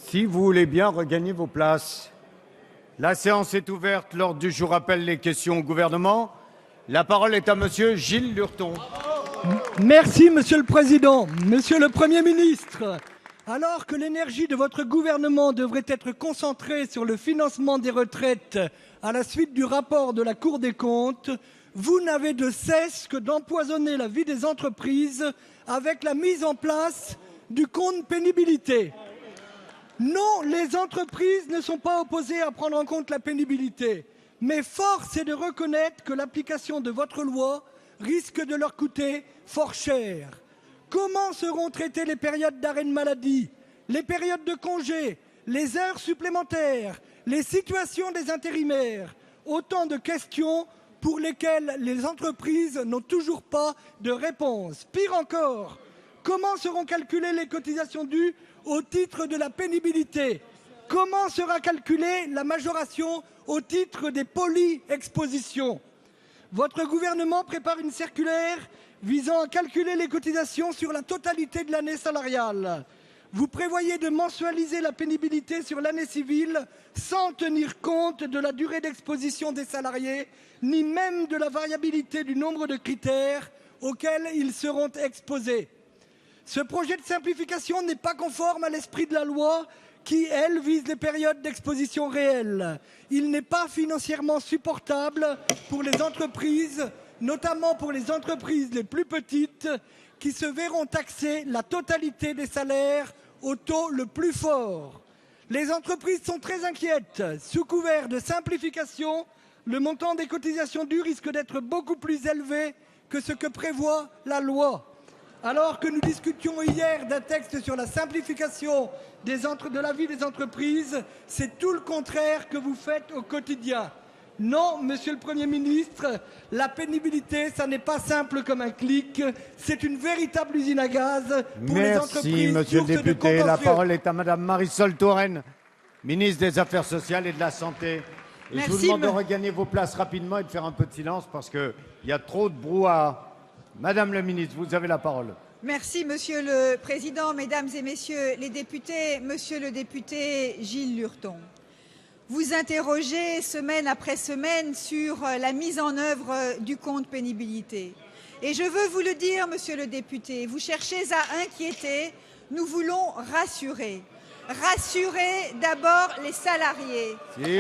Si vous voulez bien regagner vos places. La séance est ouverte. L'ordre du jour appelle les questions au gouvernement. La parole est à monsieur Gilles Lurton. Merci, Monsieur le Président. Monsieur le Premier ministre, alors que l'énergie de votre gouvernement devrait être concentrée sur le financement des retraites à la suite du rapport de la Cour des comptes, vous n'avez de cesse que d'empoisonner la vie des entreprises avec la mise en place du compte pénibilité. Non, les entreprises ne sont pas opposées à prendre en compte la pénibilité, mais force est de reconnaître que l'application de votre loi risque de leur coûter fort cher. Comment seront traitées les périodes d'arrêt de maladie, les périodes de congé, les heures supplémentaires, les situations des intérimaires? Autant de questions pour lesquelles les entreprises n'ont toujours pas de réponse. Pire encore, comment seront calculées les cotisations dues au titre de la pénibilité? Comment sera calculée la majoration au titre des polyexpositions? Votre gouvernement prépare une circulaire visant à calculer les cotisations sur la totalité de l'année salariale. Vous prévoyez de mensualiser la pénibilité sur l'année civile sans tenir compte de la durée d'exposition des salariés, ni même de la variabilité du nombre de critères auxquels ils seront exposés. Ce projet de simplification n'est pas conforme à l'esprit de la loi qui, elle, vise les périodes d'exposition réelles. Il n'est pas financièrement supportable pour les entreprises, notamment pour les entreprises les plus petites, qui se verront taxer la totalité des salaires au taux le plus fort. Les entreprises sont très inquiètes. Sous couvert de simplification, le montant des cotisations dues risque d'être beaucoup plus élevé que ce que prévoit la loi. Alors que nous discutions hier d'un texte sur la simplification de la vie des entreprises, c'est tout le contraire que vous faites au quotidien. Non, Monsieur le Premier ministre, la pénibilité, ça n'est pas simple comme un clic, c'est une véritable usine à gaz pour les entreprises. Merci, Monsieur le député. La parole est à Madame Marisol Touraine, ministre des Affaires sociales et de la Santé. Et je vous demande de regagner vos places rapidement et de faire un peu de silence parce qu'il y a trop de brouhaha. Madame la ministre, vous avez la parole. Merci, Monsieur le Président, Mesdames et Messieurs les députés. Monsieur le député Gilles Lurton, vous interrogez semaine après semaine sur la mise en œuvre du compte pénibilité. Et je veux vous le dire, Monsieur le député, vous cherchez à inquiéter, nous voulons rassurer. Rassurer d'abord les salariés.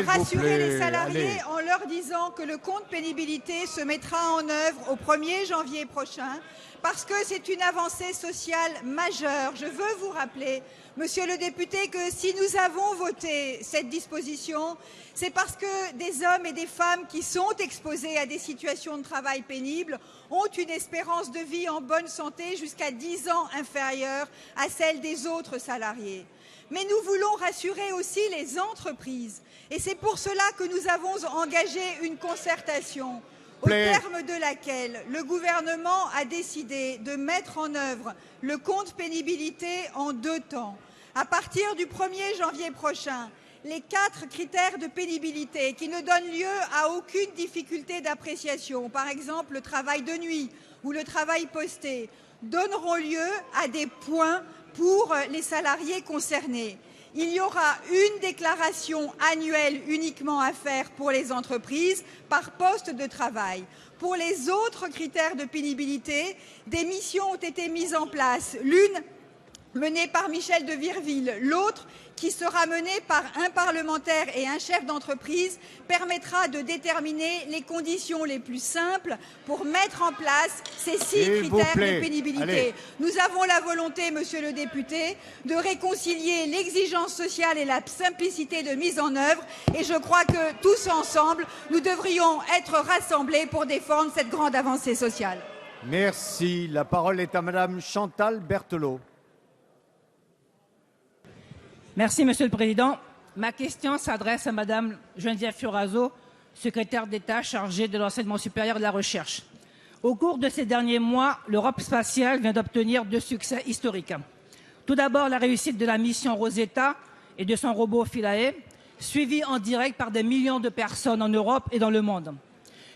Rassurer les salariés en leur disant que le compte pénibilité se mettra en œuvre au 1er janvier prochain parce que c'est une avancée sociale majeure. Je veux vous rappeler, Monsieur le député, que si nous avons voté cette disposition, c'est parce que des hommes et des femmes qui sont exposés à des situations de travail pénibles ont une espérance de vie en bonne santé jusqu'à 10 ans inférieure à celle des autres salariés. Mais nous voulons rassurer aussi les entreprises. Et c'est pour cela que nous avons engagé une concertation au terme de laquelle le gouvernement a décidé de mettre en œuvre le compte pénibilité en 2 temps. À partir du 1er janvier prochain, les 4 critères de pénibilité qui ne donnent lieu à aucune difficulté d'appréciation, par exemple le travail de nuit ou le travail posté, donneront lieu à des points pour les salariés concernés. Il y aura une déclaration annuelle uniquement à faire pour les entreprises par poste de travail. Pour les autres critères de pénibilité, des missions ont été mises en place. L'une menée par Michel de Virville, l'autre qui sera menée par un parlementaire et un chef d'entreprise, permettra de déterminer les conditions les plus simples pour mettre en place ces 6 critères de pénibilité. Nous avons la volonté, Monsieur le député, de réconcilier l'exigence sociale et la simplicité de mise en œuvre et je crois que tous ensemble, nous devrions être rassemblés pour défendre cette grande avancée sociale. Merci. La parole est à Madame Chantal Berthelot. Merci, Monsieur le Président. Ma question s'adresse à Madame Geneviève Fioraso, secrétaire d'État chargée de l'enseignement supérieur et de la recherche. Au cours de ces derniers mois, l'Europe spatiale vient d'obtenir 2 succès historiques. Tout d'abord, la réussite de la mission Rosetta et de son robot Philae, suivie en direct par des millions de personnes en Europe et dans le monde.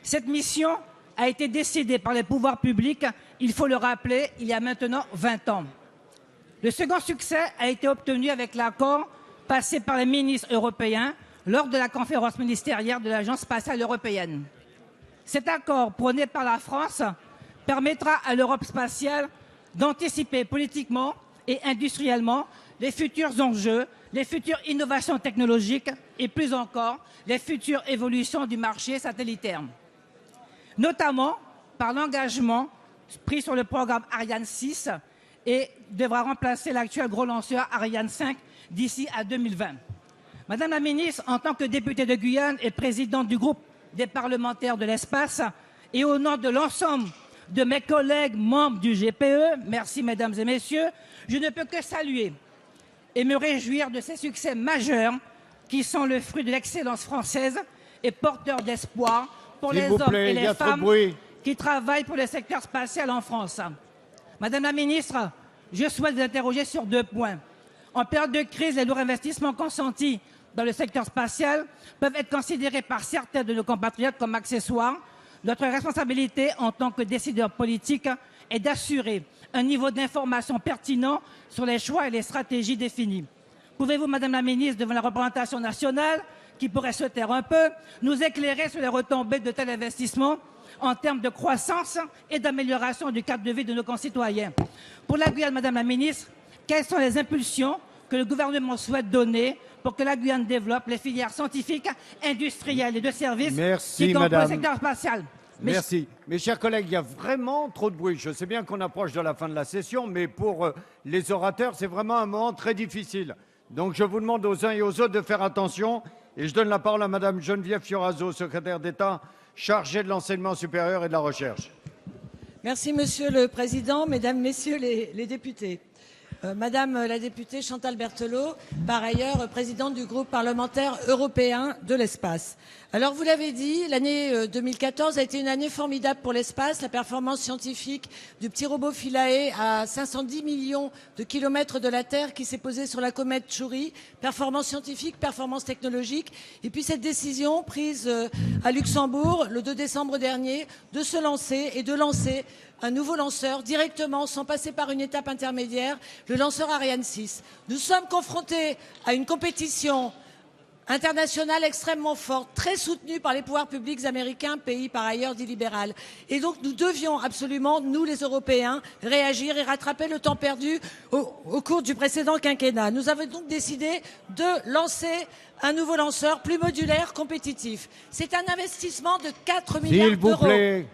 Cette mission a été décidée par les pouvoirs publics, il faut le rappeler, il y a maintenant 20 ans. Le second succès a été obtenu avec l'accord passé par les ministres européens lors de la conférence ministérielle de l'Agence spatiale européenne. Cet accord prôné par la France permettra à l'Europe spatiale d'anticiper politiquement et industriellement les futurs enjeux, les futures innovations technologiques et plus encore les futures évolutions du marché satellitaire. Notamment par l'engagement pris sur le programme Ariane 6 et devra remplacer l'actuel gros lanceur Ariane 5 d'ici à 2020. Madame la ministre, en tant que députée de Guyane et présidente du groupe des parlementaires de l'espace, et au nom de l'ensemble de mes collègues membres du GPE, merci mesdames et messieurs, je ne peux que saluer et me réjouir de ces succès majeurs qui sont le fruit de l'excellence française et porteurs d'espoir pour les hommes et les femmes qui travaillent pour le secteur spatial en France. Madame la ministre, je souhaite vous interroger sur 2 points. En période de crise, les lourds investissements consentis dans le secteur spatial peuvent être considérés par certains de nos compatriotes comme accessoires. Notre responsabilité en tant que décideurs politiques est d'assurer un niveau d'information pertinent sur les choix et les stratégies définis. Pouvez-vous, Madame la ministre, devant la représentation nationale, qui pourrait se taire un peu, nous éclairer sur les retombées de tels investissements en termes de croissance et d'amélioration du cadre de vie de nos concitoyens? Pour la Guyane, Madame la ministre, quelles sont les impulsions que le gouvernement souhaite donner pour que la Guyane développe les filières scientifiques, industrielles et de services qui composent le secteur spatial? Merci. Mes chers collègues, il y a vraiment trop de bruit. Je sais bien qu'on approche de la fin de la session, mais pour les orateurs, c'est vraiment un moment très difficile. Donc je vous demande aux uns et aux autres de faire attention. Et je donne la parole à Madame Geneviève Fioraso, secrétaire d'État chargée de l'enseignement supérieur et de la recherche. Merci Monsieur le Président, Mesdames, Messieurs les députés. Madame la députée Chantal Berthelot, par ailleurs présidente du groupe parlementaire européen de l'espace. Alors vous l'avez dit, l'année 2014 a été une année formidable pour l'espace. La performance scientifique du petit robot Philae à 510 millions de kilomètres de la Terre qui s'est posé sur la comète Chury. Performance scientifique, performance technologique. Et puis cette décision prise à Luxembourg le 2 décembre dernier de se lancer et de lancer un nouveau lanceur directement, sans passer par une étape intermédiaire, le lanceur Ariane 6. Nous sommes confrontés à une compétition internationale extrêmement forte, très soutenue par les pouvoirs publics américains, pays par ailleurs dit libéral. Et donc nous devions absolument, nous les Européens, réagir et rattraper le temps perdu au cours du précédent quinquennat. Nous avons donc décidé de lancer un nouveau lanceur plus modulaire, compétitif. C'est un investissement de 4 milliards d'euros. S'il vous plaît.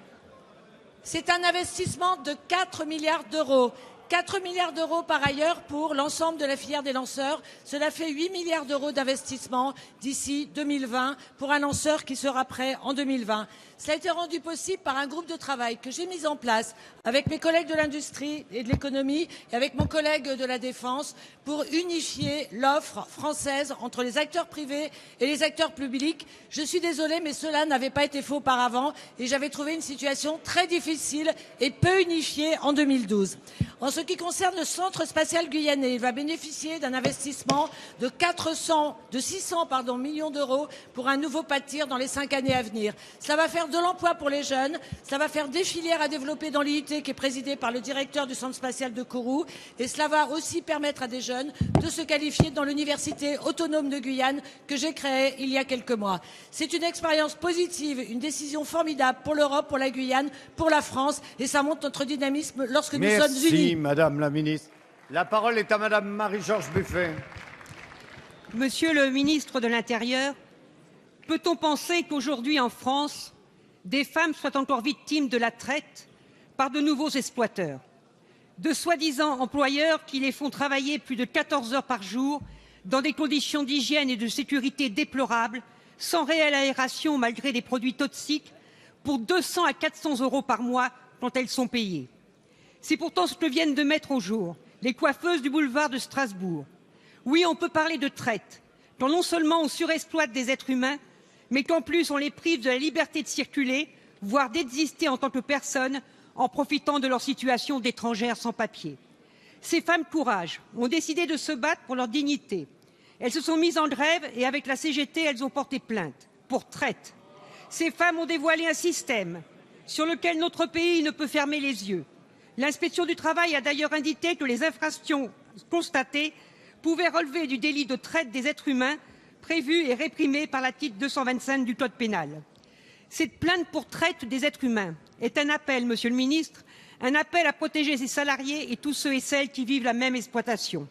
C'est un investissement de 4 milliards d'euros. 4 milliards d'euros par ailleurs pour l'ensemble de la filière des lanceurs. Cela fait 8 milliards d'euros d'investissement d'ici 2020 pour un lanceur qui sera prêt en 2020. Cela a été rendu possible par un groupe de travail que j'ai mis en place avec mes collègues de l'industrie et de l'économie et avec mon collègue de la défense pour unifier l'offre française entre les acteurs privés et les acteurs publics. Je suis désolée, mais cela n'avait pas été fait auparavant et j'avais trouvé une situation très difficile et peu unifiée en 2012. En ce qui concerne le centre spatial guyanais, il va bénéficier d'un investissement de 600 millions d'euros pour un nouveau pas de tir dans les 5 années à venir. Cela va faire de l'emploi pour les jeunes, cela va faire des filières à développer dans l'IIT qui est présidée par le directeur du centre spatial de Kourou et cela va aussi permettre à des jeunes de se qualifier dans l'université autonome de Guyane que j'ai créée il y a quelques mois. C'est une expérience positive, une décision formidable pour l'Europe, pour la Guyane, pour la France et ça montre notre dynamisme lorsque nous sommes unis. Merci Madame la Ministre. La parole est à Madame Marie-Georges Buffet. Monsieur le ministre de l'Intérieur, peut-on penser qu'aujourd'hui en France, des femmes soient encore victimes de la traite par de nouveaux exploiteurs, de soi-disant employeurs qui les font travailler plus de 14 heures par jour dans des conditions d'hygiène et de sécurité déplorables, sans réelle aération malgré des produits toxiques, pour 200 à 400 euros par mois quand elles sont payées. C'est pourtant ce que viennent de mettre au jour les coiffeuses du boulevard de Strasbourg. Oui, on peut parler de traite, quand non seulement on surexploite des êtres humains, mais qu'en plus on les prive de la liberté de circuler, voire d'exister en tant que personne, en profitant de leur situation d'étrangères sans papier. Ces femmes courage ont décidé de se battre pour leur dignité. Elles se sont mises en grève et avec la CGT, elles ont porté plainte pour traite. Ces femmes ont dévoilé un système sur lequel notre pays ne peut fermer les yeux. L'inspection du travail a d'ailleurs indiqué que les infractions constatées pouvait relever du délit de traite des êtres humains prévu et réprimé par l'article 225 du Code pénal. Cette plainte pour traite des êtres humains est un appel, Monsieur le Ministre, un appel à protéger ses salariés et tous ceux et celles qui vivent la même exploitation.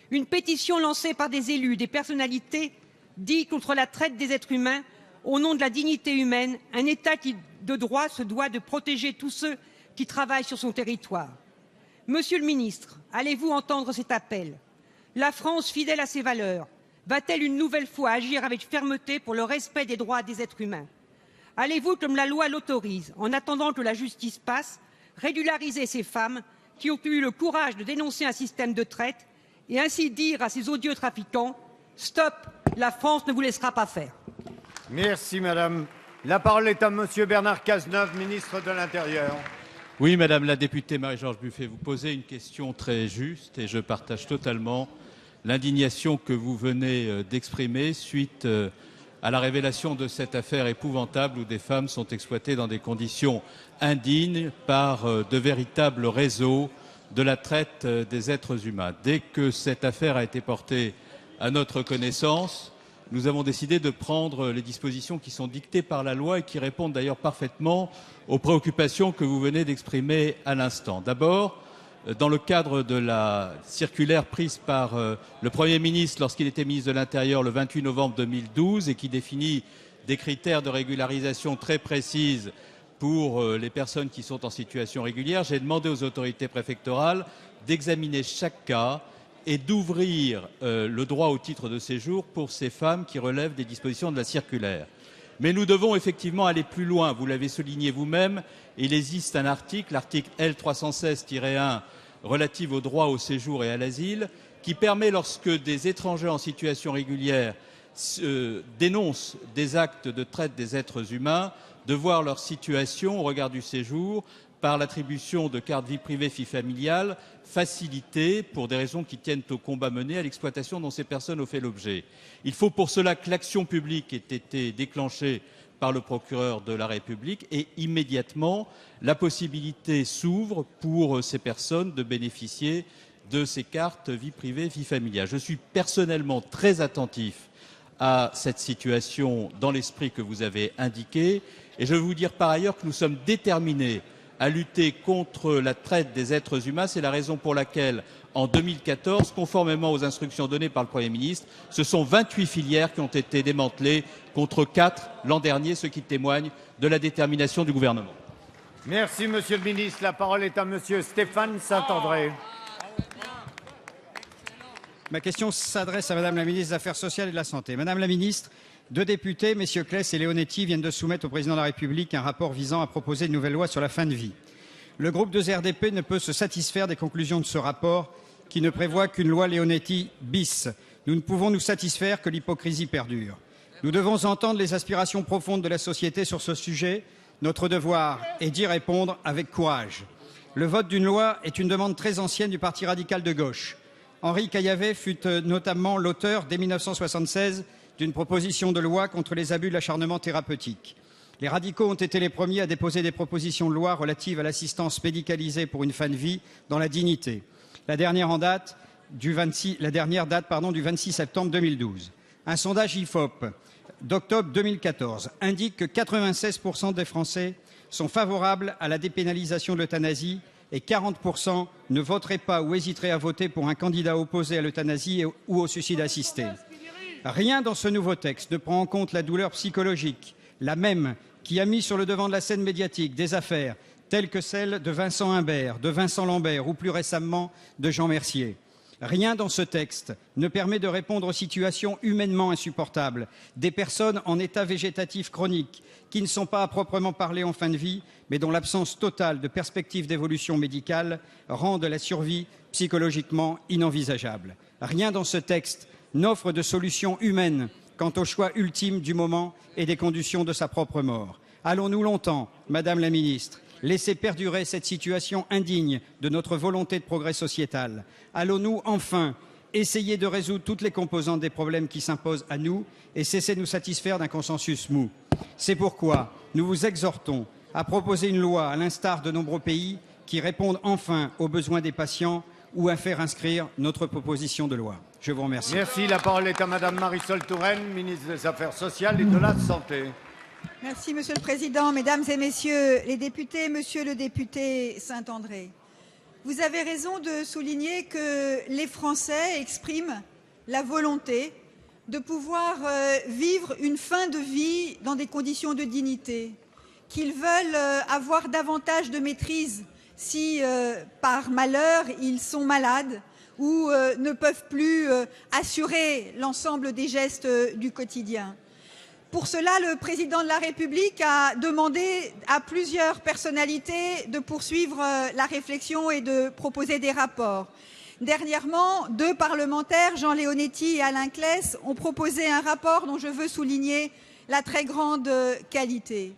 Une pétition lancée par des élus, des personnalités, dit contre la traite des êtres humains, au nom de la dignité humaine, un État qui, de droit, se doit de protéger tous ceux qui travaillent sur son territoire. Monsieur le Ministre, allez-vous entendre cet appel? La France, fidèle à ses valeurs, va-t-elle une nouvelle fois agir avec fermeté pour le respect des droits des êtres humains? Allez-vous, comme la loi l'autorise, en attendant que la justice passe, régulariser ces femmes qui ont eu le courage de dénoncer un système de traite et ainsi dire à ces odieux trafiquants « Stop, la France ne vous laissera pas faire ». Merci, madame. La parole est à monsieur Bernard Cazeneuve, ministre de l'Intérieur. Oui, madame la députée Marie-Georges Buffet, vous posez une question très juste et je partage totalement l'indignation que vous venez d'exprimer suite à la révélation de cette affaire épouvantable où des femmes sont exploitées dans des conditions indignes par de véritables réseaux de la traite des êtres humains. Dès que cette affaire a été portée à notre connaissance, nous avons décidé de prendre les dispositions qui sont dictées par la loi et qui répondent d'ailleurs parfaitement aux préoccupations que vous venez d'exprimer à l'instant. D'abord, dans le cadre de la circulaire prise par le Premier ministre lorsqu'il était ministre de l'Intérieur le 28 novembre 2012 et qui définit des critères de régularisation très précises pour les personnes qui sont en situation régulière, j'ai demandé aux autorités préfectorales d'examiner chaque cas et d'ouvrir le droit au titre de séjour pour ces femmes qui relèvent des dispositions de la circulaire. Mais nous devons effectivement aller plus loin. Vous l'avez souligné vous-même, il existe un article, l'article L316-1, relatif au droit au séjour et à l'asile, qui permet, lorsque des étrangers en situation régulière dénoncent des actes de traite des êtres humains, de voir leur situation au regard du séjour par l'attribution de cartes vie privée, vie familiale, facilitée pour des raisons qui tiennent au combat mené à l'exploitation dont ces personnes ont fait l'objet. Il faut pour cela que l'action publique ait été déclenchée par le procureur de la République et immédiatement la possibilité s'ouvre pour ces personnes de bénéficier de ces cartes vie privée, vie familiale. Je suis personnellement très attentif à cette situation dans l'esprit que vous avez indiqué et je veux vous dire par ailleurs que nous sommes déterminés à lutter contre la traite des êtres humains. C'est la raison pour laquelle, en 2014, conformément aux instructions données par le Premier ministre, ce sont 28 filières qui ont été démantelées contre 4 l'an dernier, ce qui témoigne de la détermination du gouvernement. Merci, monsieur le ministre. La parole est à monsieur Stéphane Saint-André. Ma question s'adresse à madame la ministre des Affaires sociales et de la Santé. Madame la ministre, 2 députés, messieurs Claes et Leonetti, viennent de soumettre au président de la République un rapport visant à proposer une nouvelle loi sur la fin de vie. Le groupe de RDP ne peut se satisfaire des conclusions de ce rapport qui ne prévoit qu'une loi Leonetti bis. Nous ne pouvons nous satisfaire que l'hypocrisie perdure. Nous devons entendre les aspirations profondes de la société sur ce sujet. Notre devoir est d'y répondre avec courage. Le vote d'une loi est une demande très ancienne du Parti radical de gauche. Henri Caillavet fut notamment l'auteur, dès 1976, d'une proposition de loi contre les abus de l'acharnement thérapeutique. Les radicaux ont été les premiers à déposer des propositions de loi relatives à l'assistance médicalisée pour une fin de vie dans la dignité. La dernière date du 26 septembre 2012. Un sondage IFOP d'octobre 2014 indique que 96% des Français sont favorables à la dépénalisation de l'euthanasie et 40% ne voteraient pas ou hésiteraient à voter pour un candidat opposé à l'euthanasie ou au suicide assisté. Rien dans ce nouveau texte ne prend en compte la douleur psychologique, la même qui a mis sur le devant de la scène médiatique des affaires telles que celle de Vincent Imbert, de Vincent Lambert ou plus récemment de Jean Mercier. Rien dans ce texte ne permet de répondre aux situations humainement insupportables des personnes en état végétatif chronique qui ne sont pas à proprement parler en fin de vie, mais dont l'absence totale de perspective d'évolution médicale rend la survie psychologiquement inenvisageable. Rien dans ce texte n'offre de solution humaine quant au choix ultime du moment et des conditions de sa propre mort. Allons-nous longtemps, Madame la Ministre, laisser perdurer cette situation indigne de notre volonté de progrès sociétal? Allons-nous enfin essayer de résoudre toutes les composantes des problèmes qui s'imposent à nous et cesser de nous satisfaire d'un consensus mou? C'est pourquoi nous vous exhortons à proposer une loi, à l'instar de nombreux pays, qui répondent enfin aux besoins des patients ou à faire inscrire notre proposition de loi. Je vous remercie. Merci. La parole est à Madame Marisol Touraine, ministre des Affaires sociales et de la Santé. Merci, Monsieur le Président. Mesdames et Messieurs les députés, Monsieur le député Saint-André, vous avez raison de souligner que les Français expriment la volonté de pouvoir vivre une fin de vie dans des conditions de dignité, qu'ils veulent avoir davantage de maîtrise si, par malheur, ils sont malades ou ne peuvent plus assurer l'ensemble des gestes du quotidien. Pour cela, le président de la République a demandé à plusieurs personnalités de poursuivre la réflexion et de proposer des rapports. Dernièrement, 2 parlementaires, Jean Leonetti et Alain Claes, ont proposé un rapport dont je veux souligner la très grande qualité.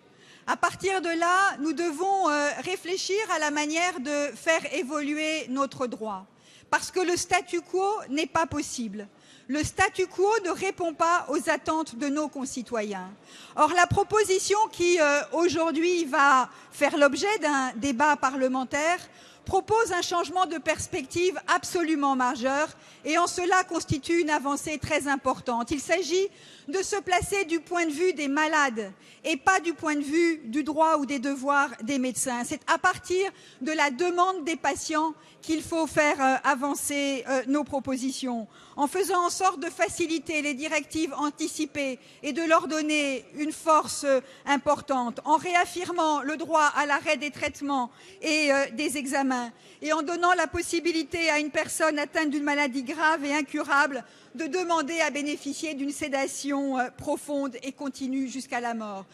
À partir de là, nous devons réfléchir à la manière de faire évoluer notre droit, parce que le statu quo n'est pas possible. Le statu quo ne répond pas aux attentes de nos concitoyens. Or, la proposition qui, aujourd'hui, va faire l'objet d'un débat parlementaire propose un changement de perspective absolument majeur et en cela constitue une avancée très importante. Il s'agit de se placer du point de vue des malades et pas du point de vue du droit ou des devoirs des médecins. C'est à partir de la demande des patients qu'il faut faire avancer nos propositions, en faisant en sorte de faciliter les directives anticipées et de leur donner une force importante, en réaffirmant le droit à l'arrêt des traitements et des examens, et en donnant la possibilité à une personne atteinte d'une maladie grave et incurable de demander à bénéficier d'une sédation profonde et continue jusqu'à la mort.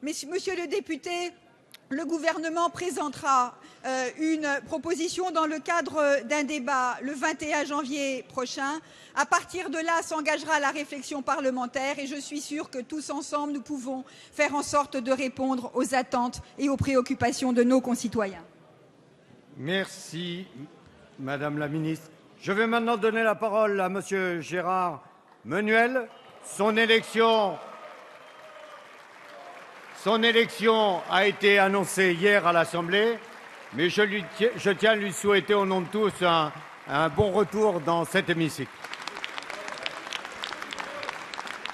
Monsieur le député, le gouvernement présentera une proposition dans le cadre d'un débat le 21 janvier prochain. À partir de là s'engagera la réflexion parlementaire et je suis sûre que tous ensemble, nous pouvons faire en sorte de répondre aux attentes et aux préoccupations de nos concitoyens. Merci, Madame la Ministre. Je vais maintenant donner la parole à Monsieur Gérard Menuel. Son élection a été annoncée hier à l'Assemblée, mais je tiens à lui souhaiter au nom de tous un bon retour dans cet hémicycle.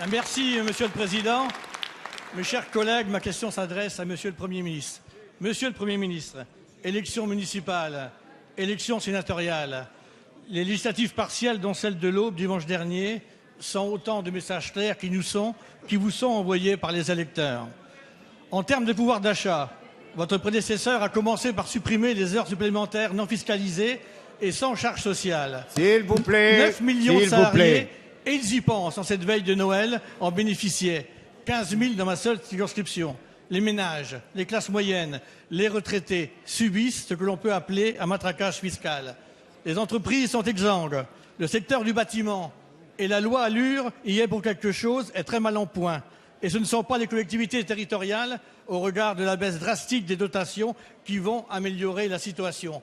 Merci, Monsieur le Président. Mes chers collègues, ma question s'adresse à Monsieur le Premier ministre. Monsieur le Premier ministre, élections municipales, élections sénatoriales, les législatives partielles, dont celle de l'Aube dimanche dernier, sont autant de messages clairs qui vous sont envoyés par les électeurs. En termes de pouvoir d'achat, votre prédécesseur a commencé par supprimer les heures supplémentaires non fiscalisées et sans charge sociale. S'il vous plaît. 9 millions de salariés, et ils y pensent en cette veille de Noël, en bénéficiaient. 15 000 dans ma seule circonscription. Les ménages, les classes moyennes, les retraités subissent ce que l'on peut appeler un matraquage fiscal. Les entreprises sont exsangues. Le secteur du bâtiment et la loi Allure y est pour quelque chose, est très mal en point. Et ce ne sont pas les collectivités territoriales, au regard de la baisse drastique des dotations, qui vont améliorer la situation.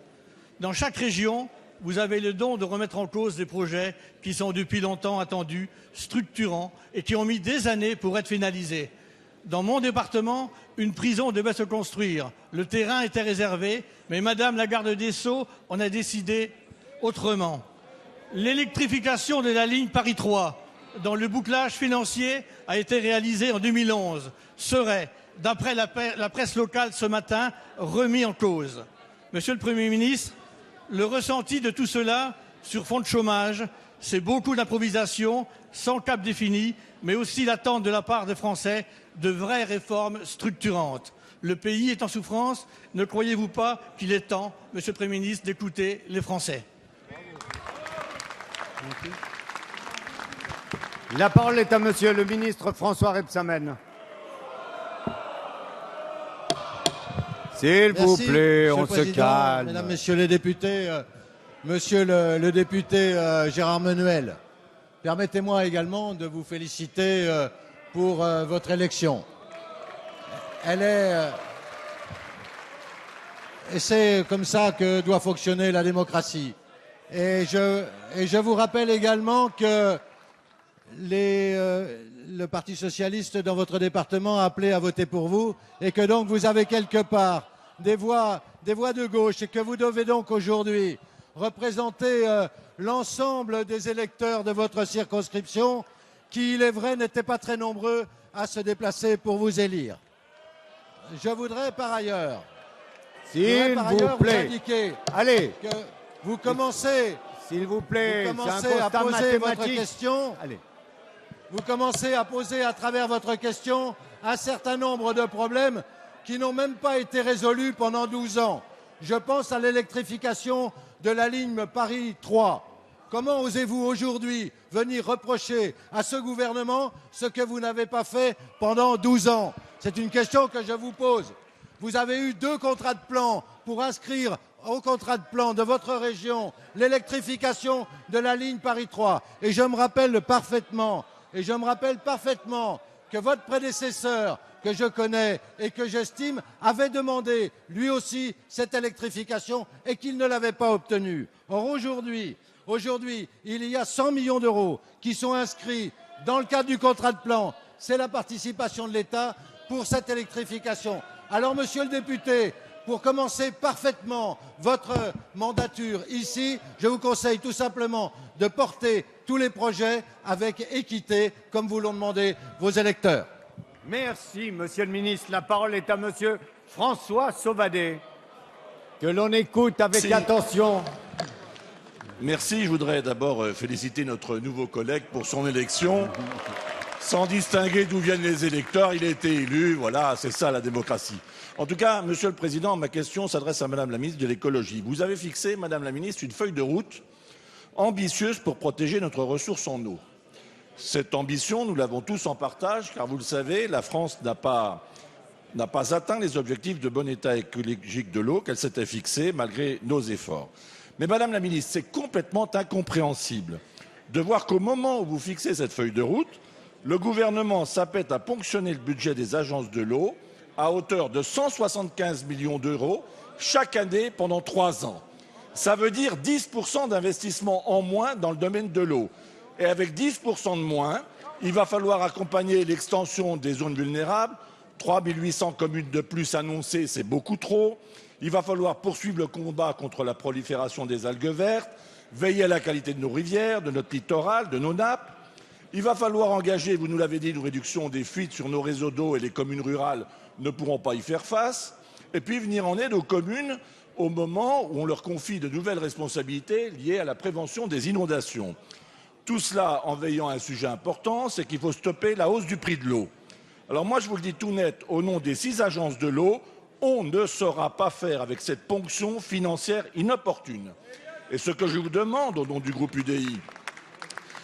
Dans chaque région, vous avez le don de remettre en cause des projets qui sont depuis longtemps attendus, structurants, et qui ont mis des années pour être finalisés. Dans mon département, une prison devait se construire. Le terrain était réservé, mais Madame la garde des Sceaux en a décidé autrement. L'électrification de la ligne Paris 3, dont le bouclage financier a été réalisé en 2011, serait, d'après la presse locale ce matin, remis en cause. Monsieur le Premier ministre, le ressenti de tout cela, sur fond de chômage, c'est beaucoup d'improvisation, sans cap défini, mais aussi l'attente de la part des Français de vraies réformes structurantes. Le pays est en souffrance. Ne croyez-vous pas qu'il est temps, Monsieur le Premier ministre, d'écouter les Français ? La parole est à Monsieur le ministre François Rebsamen. S'il vous plaît, on se calme. Mesdames, Messieurs les députés, Monsieur le député Gérard Menuel, permettez-moi également de vous féliciter pour votre élection. Et c'est comme ça que doit fonctionner la démocratie. Et je vous rappelle également que le Parti socialiste dans votre département a appelé à voter pour vous et que donc vous avez quelque part des voix de gauche et que vous devez donc aujourd'hui représenter l'ensemble des électeurs de votre circonscription, qui, il est vrai, n'étaient pas très nombreux à se déplacer pour vous élire. Je voudrais par ailleurs, vous indiquer allez, que vous commencez, s'il vous plaît, vous commencez à poser votre question. Allez. Vous commencez à poser à travers votre question un certain nombre de problèmes qui n'ont même pas été résolus pendant 12 ans. Je pense à l'électrification de la ligne Paris-3. Comment osez-vous aujourd'hui venir reprocher à ce gouvernement ce que vous n'avez pas fait pendant 12 ans? C'est une question que je vous pose. Vous avez eu 2 contrats de plan pour inscrire au contrat de plan de votre région l'électrification de la ligne Paris 3. Et je me rappelle parfaitement que votre prédécesseur, que je connais et que j'estime, avait demandé lui aussi cette électrification et qu'il ne l'avait pas obtenue. Or aujourd'hui, il y a 100 millions d'euros qui sont inscrits dans le cadre du contrat de plan. C'est la participation de l'État pour cette électrification. Alors, monsieur le député, pour commencer parfaitement votre mandature ici, je vous conseille tout simplement de porter tous les projets avec équité, comme vous l'ont demandé vos électeurs. Merci, monsieur le ministre. La parole est à monsieur François Sauvadet, que l'on écoute avec attention. Merci. Je voudrais d'abord féliciter notre nouveau collègue pour son élection. Sans distinguer d'où viennent les électeurs, il a été élu. Voilà, c'est ça la démocratie. En tout cas, monsieur le président, ma question s'adresse à madame la ministre de l'écologie. Vous avez fixé, madame la ministre, une feuille de route ambitieuse pour protéger notre ressource en eau. Cette ambition, nous l'avons tous en partage, car vous le savez, la France n'a pas atteint les objectifs de bon état écologique de l'eau qu'elle s'était fixés malgré nos efforts. Mais madame la ministre, c'est complètement incompréhensible de voir qu'au moment où vous fixez cette feuille de route, le gouvernement s'apprête à ponctionner le budget des agences de l'eau à hauteur de 175 millions d'euros chaque année pendant 3 ans. Ça veut dire 10% d'investissement en moins dans le domaine de l'eau. Et avec 10% de moins, il va falloir accompagner l'extension des zones vulnérables. 3 800 communes de plus annoncées, c'est beaucoup trop. Il va falloir poursuivre le combat contre la prolifération des algues vertes, veiller à la qualité de nos rivières, de notre littoral, de nos nappes. Il va falloir engager, vous nous l'avez dit, une réduction des fuites sur nos réseaux d'eau et les communes rurales ne pourront pas y faire face. Et puis venir en aide aux communes au moment où on leur confie de nouvelles responsabilités liées à la prévention des inondations. Tout cela en veillant à un sujet important, c'est qu'il faut stopper la hausse du prix de l'eau. Alors moi, je vous le dis tout net, au nom des 6 agences de l'eau, on ne saura pas faire avec cette ponction financière inopportune. Et ce que je vous demande au nom du groupe UDI,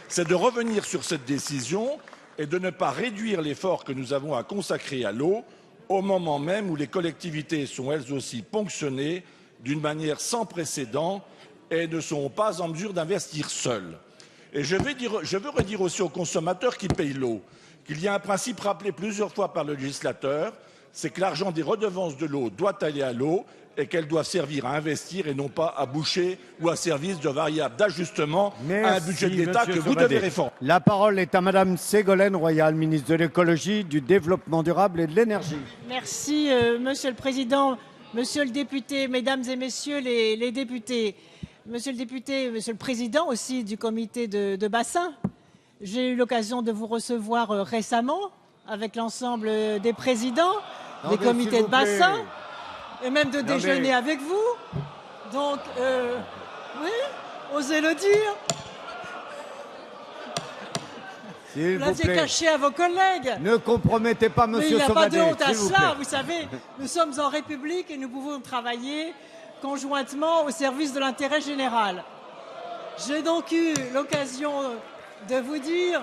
c'est de revenir sur cette décision et de ne pas réduire l'effort que nous avons à consacrer à l'eau au moment même où les collectivités sont elles aussi ponctionnées d'une manière sans précédent et ne sont pas en mesure d'investir seules. Et je veux redire aussi aux consommateurs qui payent l'eau qu'il y a un principe rappelé plusieurs fois par le législateur, c'est que l'argent des redevances de l'eau doit aller à l'eau et qu'elle doit servir à investir et non pas à boucher ou à service de variable d'ajustement à un budget de l'État que vous devez réformer. La parole est à madame Ségolène Royal, ministre de l'écologie, du développement durable et de l'énergie. Merci, monsieur le président, monsieur le député, mesdames et messieurs les députés. Monsieur le député, monsieur le président aussi du comité de bassin, j'ai eu l'occasion de vous recevoir récemment avec l'ensemble des présidents des comités de bassin et même de déjeuner avec vous. Donc, oui, osez le dire. Vous l'aviez caché à vos collègues. Ne compromettez pas monsieur Sauvadet. Il n'y a pas de honte à cela, vous savez. Nous sommes en République et nous pouvons travailler conjointement au service de l'intérêt général. J'ai donc eu l'occasion de vous dire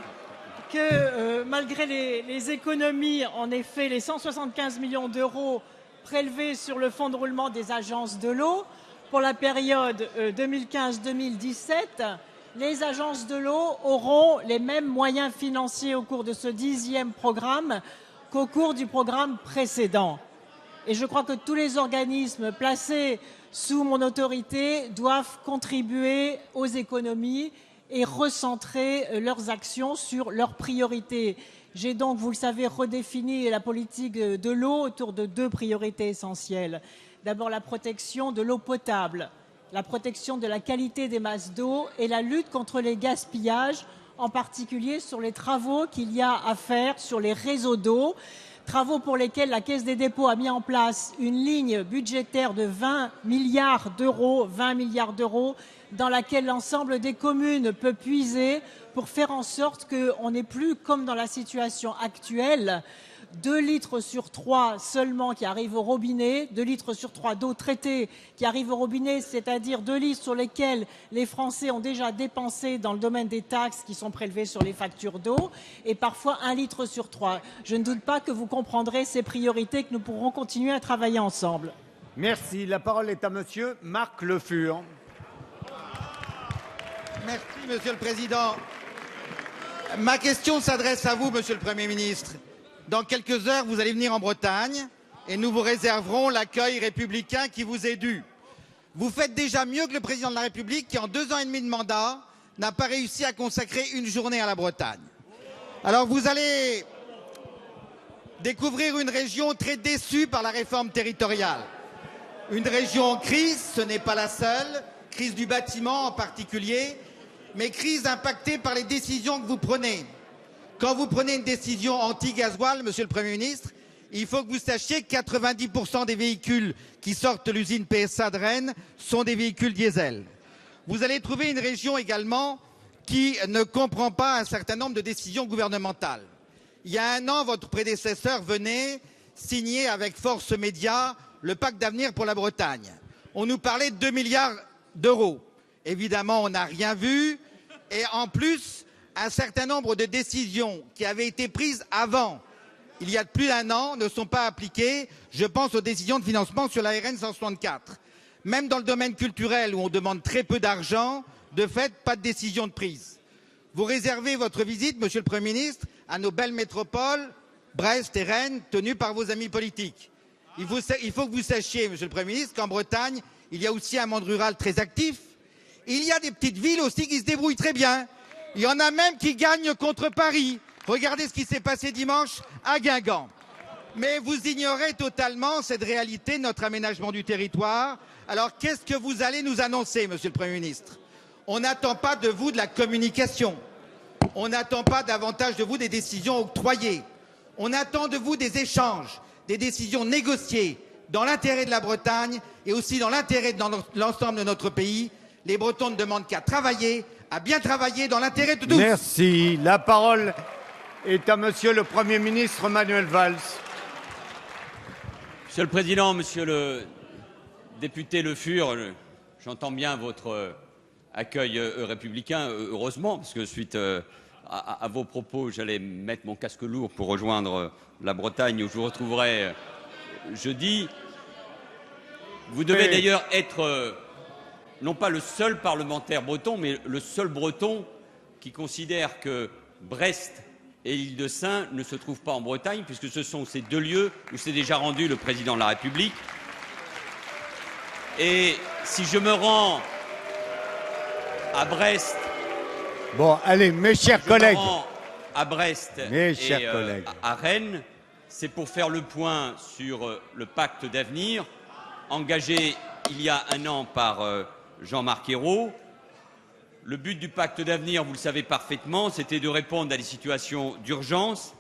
que malgré les économies, en effet, les 175 millions d'euros prélevés sur le fonds de roulement des agences de l'eau pour la période 2015-2017, les agences de l'eau auront les mêmes moyens financiers au cours de ce 10e programme qu'au cours du programme précédent. Et je crois que tous les organismes placés sous mon autorité doivent contribuer aux économies et recentrer leurs actions sur leurs priorités. J'ai donc, vous le savez, redéfini la politique de l'eau autour de 2 priorités essentielles. D'abord, la protection de l'eau potable, la protection de la qualité des masses d'eau et la lutte contre les gaspillages, en particulier sur les travaux qu'il y a à faire sur les réseaux d'eau, travaux pour lesquels la Caisse des dépôts a mis en place une ligne budgétaire de 20 milliards d'euros, dans laquelle l'ensemble des communes peut puiser pour faire en sorte qu'on n'ait plus, comme dans la situation actuelle, 2 litres sur 3 seulement qui arrivent au robinet, 2 litres sur 3 d'eau traitée qui arrivent au robinet, c'est-à-dire 2 litres sur lesquels les Français ont déjà dépensé dans le domaine des taxes qui sont prélevées sur les factures d'eau, et parfois 1 litre sur 3. Je ne doute pas que vous comprendrez ces priorités, que nous pourrons continuer à travailler ensemble. Merci. La parole est à monsieur Marc Le Fur. Merci, Monsieur le Président. Ma question s'adresse à vous, Monsieur le Premier ministre. Dans quelques heures, vous allez venir en Bretagne et nous vous réserverons l'accueil républicain qui vous est dû. Vous faites déjà mieux que le Président de la République qui, en 2 ans et demi de mandat, n'a pas réussi à consacrer une journée à la Bretagne. Alors vous allez découvrir une région très déçue par la réforme territoriale. Une région en crise, ce n'est pas la seule, crise du bâtiment en particulier, mais crise impactée par les décisions que vous prenez. Quand vous prenez une décision anti-gasoil, Monsieur le Premier ministre, il faut que vous sachiez que 90% des véhicules qui sortent de l'usine PSA de Rennes sont des véhicules diesel. Vous allez trouver une région également qui ne comprend pas un certain nombre de décisions gouvernementales. Il y a 1 an, votre prédécesseur venait signer avec Force Média le pacte d'avenir pour la Bretagne. On nous parlait de 2 milliards d'euros. Évidemment, on n'a rien vu. Et en plus, un certain nombre de décisions qui avaient été prises avant, il y a plus d'1 an, ne sont pas appliquées. Je pense aux décisions de financement sur la RN 164. Même dans le domaine culturel, où on demande très peu d'argent, de fait, pas de décision de prise. Vous réservez votre visite, Monsieur le Premier ministre, à nos belles métropoles, Brest et Rennes, tenues par vos amis politiques. Il faut que vous sachiez, Monsieur le Premier ministre, qu'en Bretagne, il y a aussi un monde rural très actif. Il y a des petites villes aussi qui se débrouillent très bien. Il y en a même qui gagnent contre Paris. Regardez ce qui s'est passé dimanche à Guingamp. Mais vous ignorez totalement cette réalité, notre aménagement du territoire. Alors qu'est-ce que vous allez nous annoncer, Monsieur le Premier ministre? On n'attend pas de vous de la communication. On n'attend pas davantage de vous des décisions octroyées. On attend de vous des échanges, des décisions négociées dans l'intérêt de la Bretagne et aussi dans l'intérêt de l'ensemble de notre pays. Les Bretons ne demandent qu'à travailler, à bien travailler dans l'intérêt de tous. Merci. La parole est à Monsieur le Premier ministre Manuel Valls. Monsieur le Président, Monsieur le député Le Fur, j'entends bien votre accueil républicain, heureusement, parce que suite à vos propos, j'allais mettre mon casque lourd pour rejoindre la Bretagne où je vous retrouverai jeudi. Vous devez d'ailleurs être non pas le seul parlementaire breton, mais le seul breton qui considère que Brest et l'Île-de-Sein ne se trouvent pas en Bretagne, puisque ce sont ces 2 lieux où s'est déjà rendu le Président de la République. Et si je me rends à Brest... Bon, allez, mes chers collègues. À Brest et à Rennes, c'est pour faire le point sur le pacte d'avenir engagé il y a 1 an par Jean-Marc Ayrault. Le but du pacte d'avenir, vous le savez parfaitement, c'était de répondre à des situations d'urgence,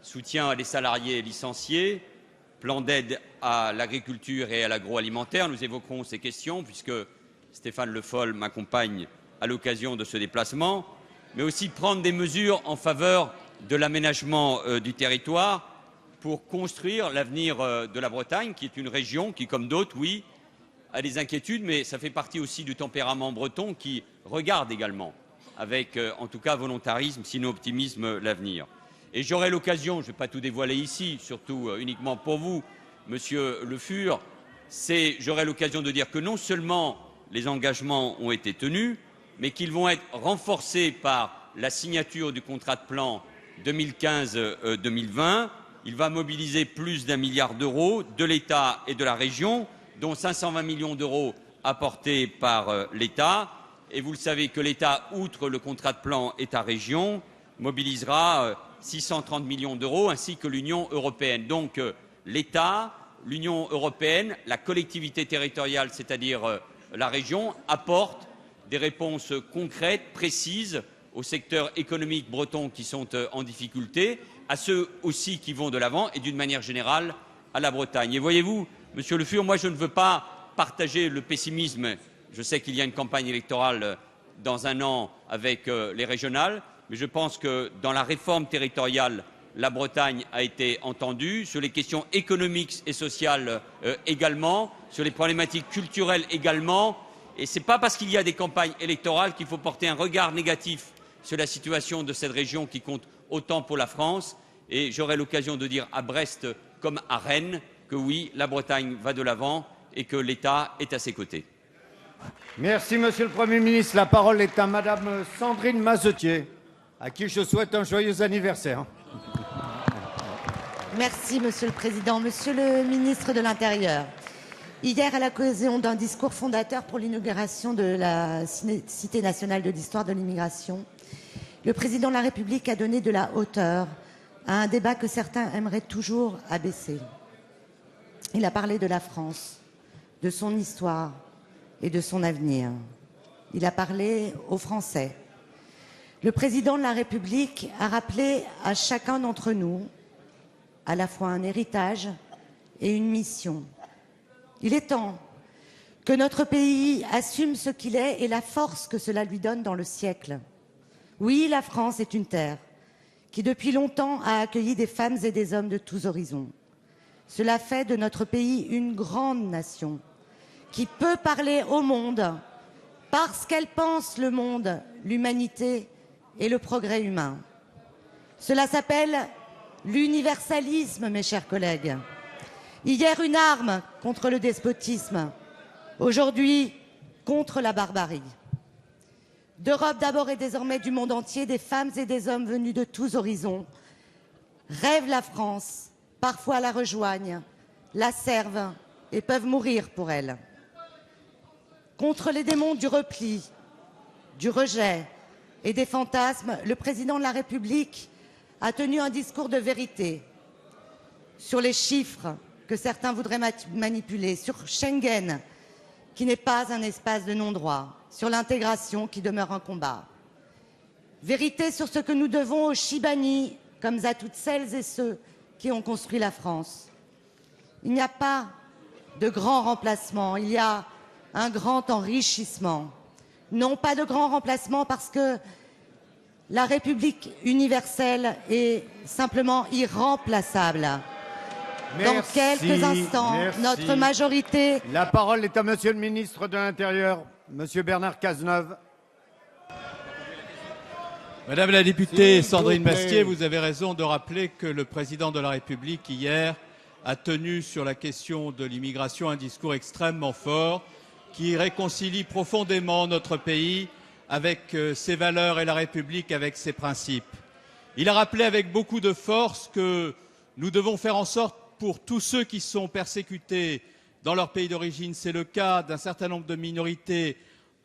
soutien à des salariés licenciés, plan d'aide à l'agriculture et à l'agroalimentaire. Nous évoquerons ces questions puisque Stéphane Le Foll m'accompagne à l'occasion de ce déplacement, mais aussi prendre des mesures en faveur de l'aménagement du territoire pour construire l'avenir de la Bretagne, qui est une région qui, comme d'autres, oui, a des inquiétudes, mais ça fait partie aussi du tempérament breton qui regarde également avec, en tout cas, volontarisme, sinon optimisme, l'avenir. Et j'aurai l'occasion, je ne vais pas tout dévoiler ici, surtout uniquement pour vous, Monsieur Le Fur, j'aurai l'occasion de dire que non seulement les engagements ont été tenus, mais qu'ils vont être renforcés par la signature du contrat de plan 2015-2020. Il va mobiliser plus d'1 milliard d'euros de l'État et de la région, dont 520 millions d'euros apportés par l'État. Et vous le savez que l'État, outre le contrat de plan État-région, mobilisera 630 millions d'euros, ainsi que l'Union européenne. Donc l'État, l'Union européenne, la collectivité territoriale, c'est-à-dire la région apporte des réponses concrètes, précises aux secteurs économiques bretons qui sont en difficulté, à ceux aussi qui vont de l'avant et d'une manière générale à la Bretagne. Et voyez-vous, Monsieur Le Fur, moi je ne veux pas partager le pessimisme. Je sais qu'il y a une campagne électorale dans un an avec les régionales, mais je pense que dans la réforme territoriale, la Bretagne a été entendue, sur les questions économiques et sociales également, sur les problématiques culturelles également. Et ce n'est pas parce qu'il y a des campagnes électorales qu'il faut porter un regard négatif sur la situation de cette région qui compte autant pour la France. Et j'aurai l'occasion de dire à Brest comme à Rennes que oui, la Bretagne va de l'avant et que l'État est à ses côtés. Merci, Monsieur le Premier ministre. La parole est à Madame Sandrine Mazetier, à qui je souhaite un joyeux anniversaire. Merci, Monsieur le Président. Monsieur le ministre de l'Intérieur, hier, à l'occasion d'un discours fondateur pour l'inauguration de la Cité nationale de l'histoire de l'immigration, le Président de la République a donné de la hauteur à un débat que certains aimeraient toujours abaisser. Il a parlé de la France, de son histoire et de son avenir. Il a parlé aux Français. Le Président de la République a rappelé à chacun d'entre nous à la fois un héritage et une mission. Il est temps que notre pays assume ce qu'il est et la force que cela lui donne dans le siècle. Oui, la France est une terre qui depuis longtemps a accueilli des femmes et des hommes de tous horizons. Cela fait de notre pays une grande nation qui peut parler au monde parce qu'elle pense le monde, l'humanité et le progrès humain. Cela s'appelle l'universalisme, mes chers collègues. Hier, une arme contre le despotisme. Aujourd'hui, contre la barbarie. D'Europe d'abord et désormais du monde entier, des femmes et des hommes venus de tous horizons rêvent la France, parfois la rejoignent, la servent et peuvent mourir pour elle. Contre les démons du repli, du rejet et des fantasmes, le Président de la République a tenu un discours de vérité sur les chiffres que certains voudraient manipuler, sur Schengen, qui n'est pas un espace de non-droit, sur l'intégration qui demeure un combat. Vérité sur ce que nous devons aux Chibani, comme à toutes celles et ceux qui ont construit la France. Il n'y a pas de grand remplacement, il y a un grand enrichissement. Non pas de grand remplacement parce que la République universelle est simplement irremplaçable. Merci, dans quelques instants, notre majorité... La parole est à Monsieur le ministre de l'Intérieur, Monsieur Bernard Cazeneuve. Madame la députée Sandrine Mastier, vous avez raison de rappeler que le président de la République, hier, a tenu sur la question de l'immigration un discours extrêmement fort qui réconcilie profondément notre pays avec ses valeurs et la République avec ses principes. Il a rappelé avec beaucoup de force que nous devons faire en sorte pour tous ceux qui sont persécutés dans leur pays d'origine. C'est le cas d'un certain nombre de minorités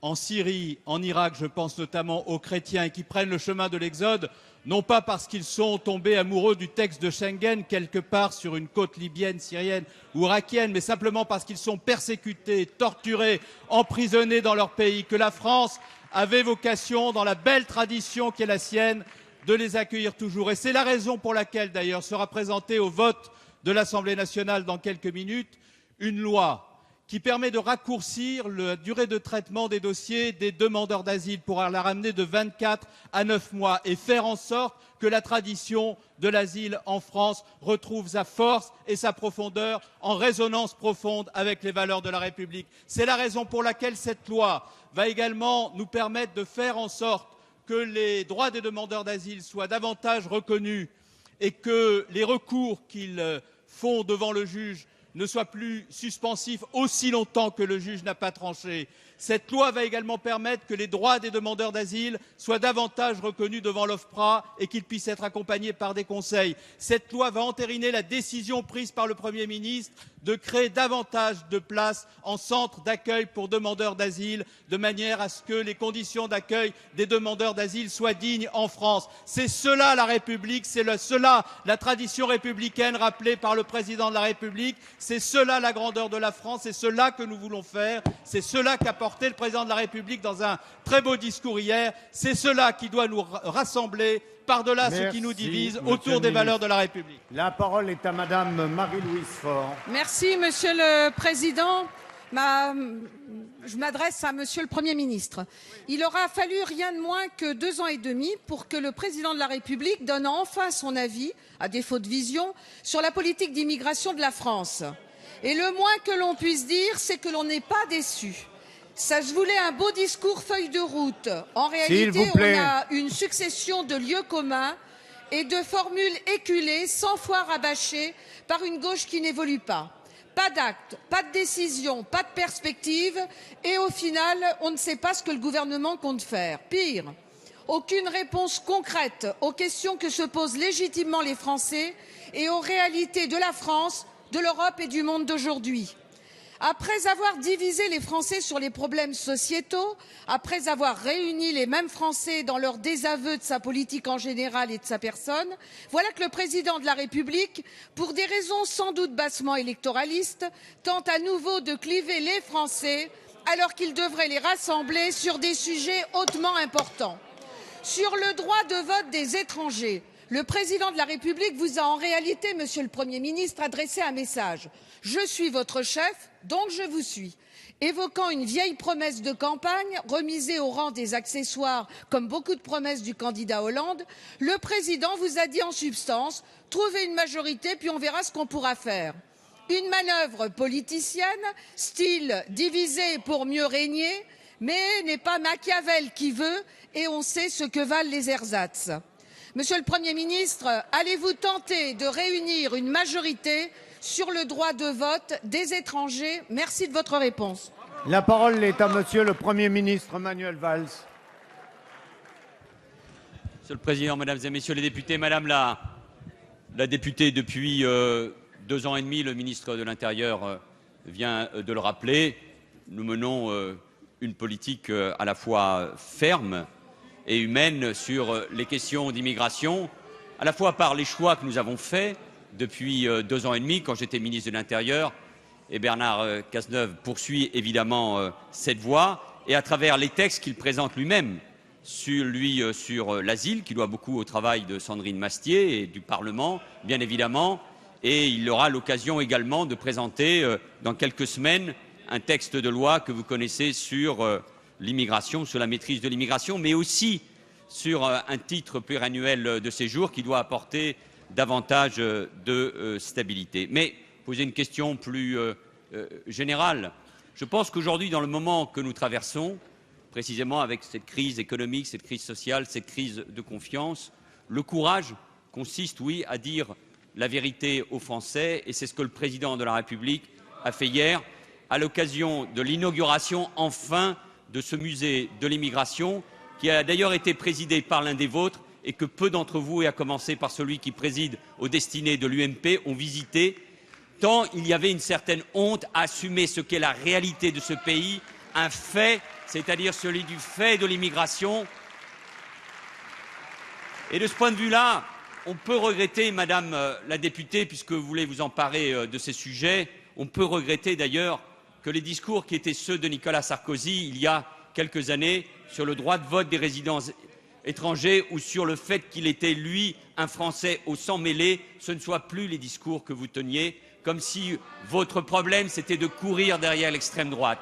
en Syrie, en Irak, je pense notamment aux chrétiens, et qui prennent le chemin de l'exode, non pas parce qu'ils sont tombés amoureux du texte de Schengen quelque part sur une côte libyenne, syrienne ou irakienne, mais simplement parce qu'ils sont persécutés, torturés, emprisonnés dans leur pays, que la France avait vocation, dans la belle tradition qui est la sienne, de les accueillir toujours. Et c'est la raison pour laquelle, d'ailleurs, sera présentée au vote de l'Assemblée nationale dans quelques minutes une loi qui permet de raccourcir la durée de traitement des dossiers des demandeurs d'asile pour la ramener de 24 à 9 mois et faire en sorte que la tradition de l'asile en France retrouve sa force et sa profondeur en résonance profonde avec les valeurs de la République. C'est la raison pour laquelle cette loi va également nous permettre de faire en sorte que les droits des demandeurs d'asile soient davantage reconnus et que les recours qu'ils font devant le juge ne soient plus suspensifs aussi longtemps que le juge n'a pas tranché. Cette loi va également permettre que les droits des demandeurs d'asile soient davantage reconnus devant l'OFPRA et qu'ils puissent être accompagnés par des conseils. Cette loi va entériner la décision prise par le Premier ministre de créer davantage de places en centres d'accueil pour demandeurs d'asile, de manière à ce que les conditions d'accueil des demandeurs d'asile soient dignes en France. C'est cela la République, c'est cela la tradition républicaine rappelée par le Président de la République, C'est cela la grandeur de la France, c'est cela que nous voulons faire, c'est cela qu'a porté le président de la République dans un très beau discours hier, c'est cela qui doit nous rassembler par-delà ce qui nous divise autour des valeurs de la République. La parole est à Madame Marie-Louise Faure. Merci, Monsieur le Président. Je m'adresse à Monsieur le Premier ministre. Il aura fallu rien de moins que 2 ans et demi pour que le Président de la République donne enfin son avis, à défaut de vision, sur la politique d'immigration de la France. Et le moins que l'on puisse dire, c'est que l'on n'est pas déçu. Ça se voulait un beau discours feuille de route. En réalité, on a une succession de lieux communs et de formules éculées, 100 fois rabâchées par une gauche qui n'évolue pas. Pas d'actes, pas de décision, pas de perspective et au final, on ne sait pas ce que le gouvernement compte faire. Pire, aucune réponse concrète aux questions que se posent légitimement les Français et aux réalités de la France, de l'Europe et du monde d'aujourd'hui. Après avoir divisé les Français sur les problèmes sociétaux, après avoir réuni les mêmes Français dans leur désaveu de sa politique en général et de sa personne, voilà que le président de la République, pour des raisons sans doute bassement électoralistes, tente à nouveau de cliver les Français alors qu'il devrait les rassembler sur des sujets hautement importants. Sur le droit de vote des étrangers, le président de la République vous a en réalité, Monsieur le Premier ministre, adressé un message. Je suis votre chef, donc je vous suis. Évoquant une vieille promesse de campagne, remisée au rang des accessoires, comme beaucoup de promesses du candidat Hollande, le président vous a dit en substance « Trouvez une majorité, puis on verra ce qu'on pourra faire ». Une manœuvre politicienne, style diviser pour mieux régner, mais n'est pas Machiavel qui veut, et on sait ce que valent les ersatz. Monsieur le Premier ministre, allez-vous tenter de réunir une majorité sur le droit de vote des étrangers? Merci de votre réponse. La parole est à Monsieur le Premier ministre Manuel Valls. Monsieur le Président, Mesdames et Messieurs les députés, Madame la députée, depuis 2 ans et demi, le ministre de l'Intérieur vient de le rappeler, nous menons une politique à la fois ferme et humaine sur les questions d'immigration, à la fois par les choix que nous avons faits depuis 2 ans et demi, quand j'étais ministre de l'Intérieur, et Bernard Cazeneuve poursuit évidemment cette voie, et à travers les textes qu'il présente lui-même, sur l'asile, qui doit beaucoup au travail de Sandrine Mastier et du Parlement, bien évidemment, et il aura l'occasion également de présenter dans quelques semaines un texte de loi que vous connaissez sur l'immigration, sur la maîtrise de l'immigration, mais aussi sur un titre pluriannuel de séjour qui doit apporter davantage de stabilité. Mais poser une question plus générale, je pense qu'aujourd'hui, dans le moment que nous traversons, précisément avec cette crise économique, cette crise sociale, cette crise de confiance, le courage consiste, oui, à dire la vérité aux Français, et c'est ce que le président de la République a fait hier, à l'occasion de l'inauguration, enfin, de ce musée de l'immigration, qui a d'ailleurs été présidé par l'un des vôtres, et que peu d'entre vous, et à commencer par celui qui préside aux destinées de l'UMP, ont visité, tant il y avait une certaine honte à assumer ce qu'est la réalité de ce pays, un fait, c'est-à-dire celui du fait de l'immigration. Et de ce point de vue-là, on peut regretter, Madame la députée, puisque vous voulez vous emparer de ces sujets, on peut regretter d'ailleurs que les discours qui étaient ceux de Nicolas Sarkozy il y a quelques années sur le droit de vote des résidents étrangers ou sur le fait qu'il était, lui, un Français au sang mêlé, ce ne soient plus les discours que vous teniez, comme si votre problème, c'était de courir derrière l'extrême droite.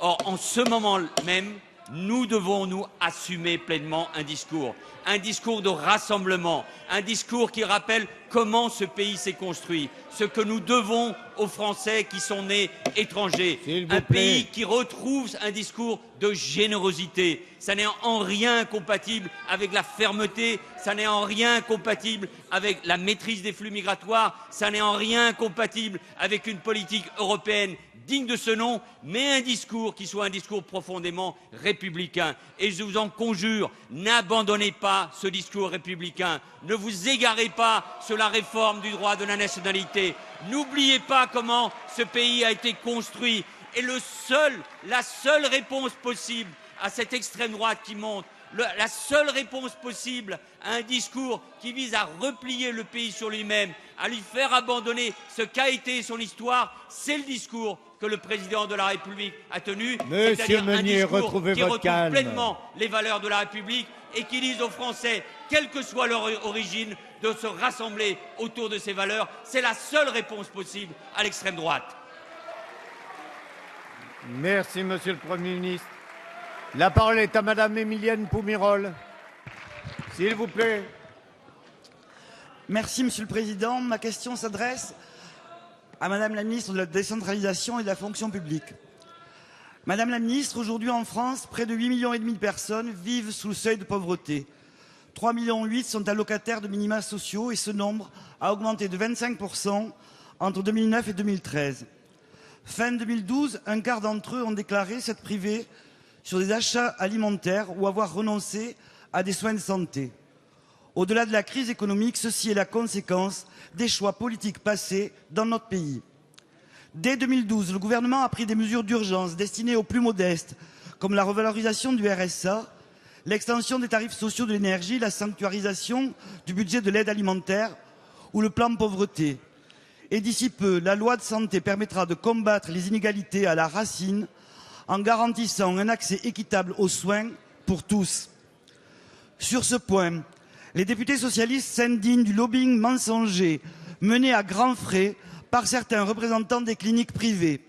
Or, en ce moment même, nous devons nous assumer pleinement un discours de rassemblement, un discours qui rappelle comment ce pays s'est construit, ce que nous devons aux Français qui sont nés étrangers, un pays qui retrouve un discours de générosité. Ça n'est en rien compatible avec la fermeté, ça n'est en rien compatible avec la maîtrise des flux migratoires, ça n'est en rien compatible avec une politique européenne digne de ce nom, mais un discours qui soit un discours profondément républicain. Et je vous en conjure, n'abandonnez pas ce discours républicain, ne vous égarez pas sur la réforme du droit de la nationalité, n'oubliez pas comment ce pays a été construit. Et la seule réponse possible à cette extrême droite qui monte la seule réponse possible à un discours qui vise à replier le pays sur lui-même, à lui faire abandonner ce qu'a été son histoire, c'est le discours que le président de la République a tenu, c'est-à-dire un discours qui retrouve pleinement les valeurs de la République et qui dise aux Français, quelle que soit leur origine, de se rassembler autour de ces valeurs. C'est la seule réponse possible à l'extrême droite. Merci, Monsieur le Premier ministre. La parole est à Madame Émilienne Poumirol. S'il vous plaît. Merci, Monsieur le Président. Ma question s'adresse à Madame la ministre de la Décentralisation et de la Fonction publique. Madame la ministre, aujourd'hui en France, près de 8,5 millions de personnes vivent sous le seuil de pauvreté. 3,8 millions sont allocataires de minima sociaux et ce nombre a augmenté de 25% entre 2009 et 2013. Fin 2012, un quart d'entre eux ont déclaré s'être privés sur des achats alimentaires ou avoir renoncé à des soins de santé. Au-delà de la crise économique, ceci est la conséquence des choix politiques passés dans notre pays. Dès 2012, le gouvernement a pris des mesures d'urgence destinées aux plus modestes, comme la revalorisation du RSA, l'extension des tarifs sociaux de l'énergie, la sanctuarisation du budget de l'aide alimentaire ou le plan pauvreté. Et d'ici peu, la loi de santé permettra de combattre les inégalités à la racine en garantissant un accès équitable aux soins pour tous. Sur ce point, les députés socialistes s'indignent du lobbying mensonger mené à grands frais par certains représentants des cliniques privées.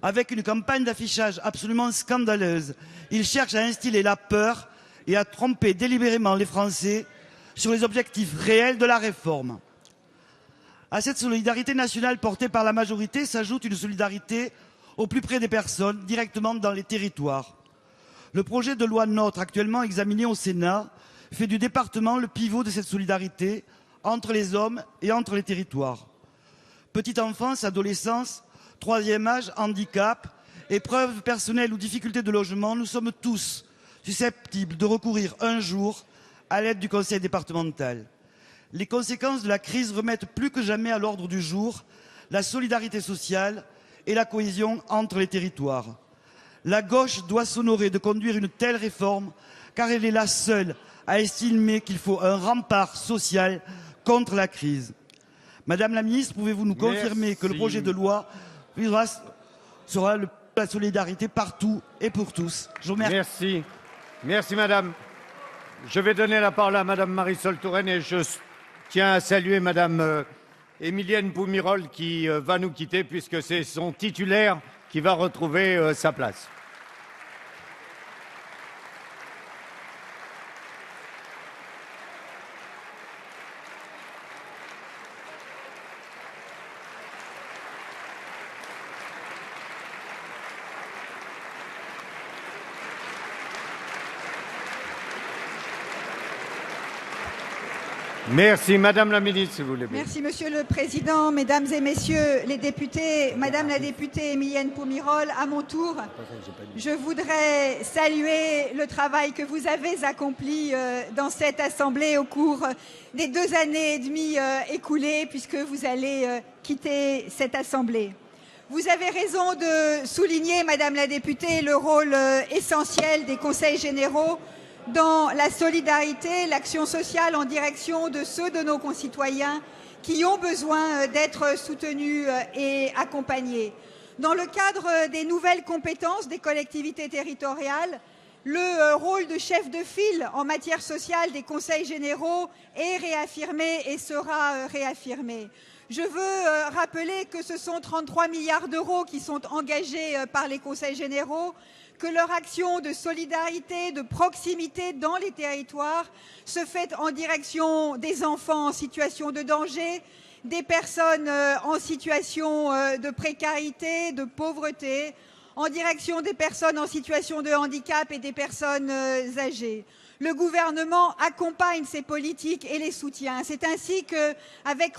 Avec une campagne d'affichage absolument scandaleuse, ils cherchent à instiller la peur et à tromper délibérément les Français sur les objectifs réels de la réforme. À cette solidarité nationale portée par la majorité s'ajoute une solidarité au plus près des personnes, directement dans les territoires. Le projet de loi NOTRe, actuellement examiné au Sénat, fait du département le pivot de cette solidarité entre les hommes et entre les territoires. Petite enfance, adolescence, troisième âge, handicap, épreuves personnelles ou difficultés de logement, nous sommes tous susceptibles de recourir un jour à l'aide du conseil départemental. Les conséquences de la crise remettent plus que jamais à l'ordre du jour la solidarité sociale et la cohésion entre les territoires. La gauche doit s'honorer de conduire une telle réforme car elle est la seule à estimer qu'il faut un rempart social contre la crise. Madame la ministre, pouvez-vous nous confirmer que le projet de loi sera la solidarité partout et pour tous? Je vous remercie. Merci. Merci, madame. Je vais donner la parole à madame Marisol Touraine et je tiens à saluer madame Émilienne Poumirol qui va nous quitter puisque c'est son titulaire qui va retrouver sa place. Merci, Madame la Ministre, si vous voulez bien. Merci, Monsieur le Président, Mesdames et Messieurs les députés, Madame la députée Émilienne Poumirol, à mon tour, je voudrais saluer le travail que vous avez accompli dans cette Assemblée au cours des 2 années et demie écoulées, puisque vous allez quitter cette Assemblée. Vous avez raison de souligner, Madame la députée, le rôle essentiel des conseils généraux dans la solidarité, l'action sociale en direction de ceux de nos concitoyens qui ont besoin d'être soutenus et accompagnés. Dans le cadre des nouvelles compétences des collectivités territoriales, le rôle de chef de file en matière sociale des conseils généraux est réaffirmé et sera réaffirmé. Je veux rappeler que ce sont 33 milliards d'euros qui sont engagés par les conseils généraux, que leur action de solidarité, de proximité dans les territoires se fait en direction des enfants en situation de danger, des personnes en situation de précarité, de pauvreté, en direction des personnes en situation de handicap et des personnes âgées. Le gouvernement accompagne ces politiques et les soutient. C'est ainsi qu'avec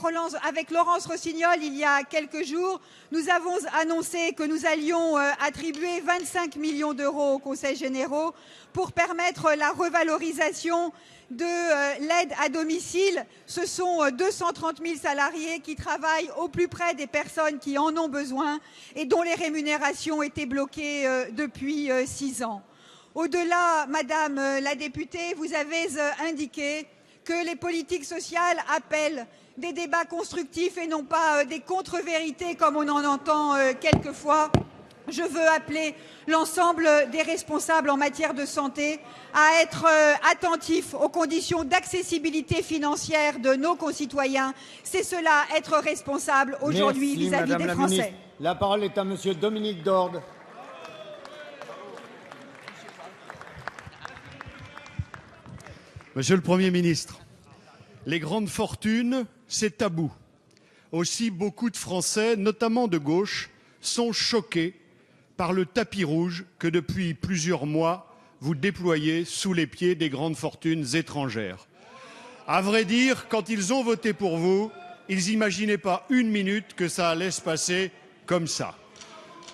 Laurence Rossignol, il y a quelques jours, nous avons annoncé que nous allions attribuer 25 millions d'euros aux conseils généraux pour permettre la revalorisation de l'aide à domicile. Ce sont 230 000 salariés qui travaillent au plus près des personnes qui en ont besoin et dont les rémunérations étaient bloquées depuis 6 ans. Au-delà, Madame la députée, vous avez indiqué que les politiques sociales appellent des débats constructifs et non pas des contre-vérités comme on en entend quelquefois. Je veux appeler l'ensemble des responsables en matière de santé à être attentifs aux conditions d'accessibilité financière de nos concitoyens. C'est cela, être responsable aujourd'hui vis-à-vis des Français. Ministre. La parole est à Monsieur Dominique Dorde. Monsieur le Premier ministre, les grandes fortunes, c'est tabou. Aussi, beaucoup de Français, notamment de gauche, sont choqués par le tapis rouge que depuis plusieurs mois vous déployez sous les pieds des grandes fortunes étrangères. À vrai dire, quand ils ont voté pour vous, ils n'imaginaient pas une minute que ça allait se passer comme ça.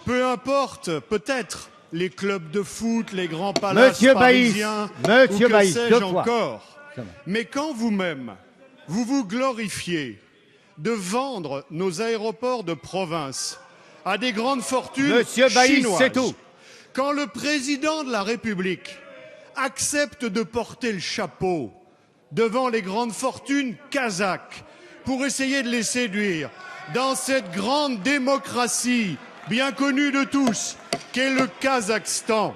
Peu importe, peut-être, les clubs de foot, les grands palaces parisiens, ou que sais-je encore. Mais quand vous-même, vous vous glorifiez de vendre nos aéroports de province à des grandes fortunes chinoises, c'est tout. Quand le président de la République accepte de porter le chapeau devant les grandes fortunes kazakhs pour essayer de les séduire dans cette grande démocratie bien connue de tous qu'est le Kazakhstan.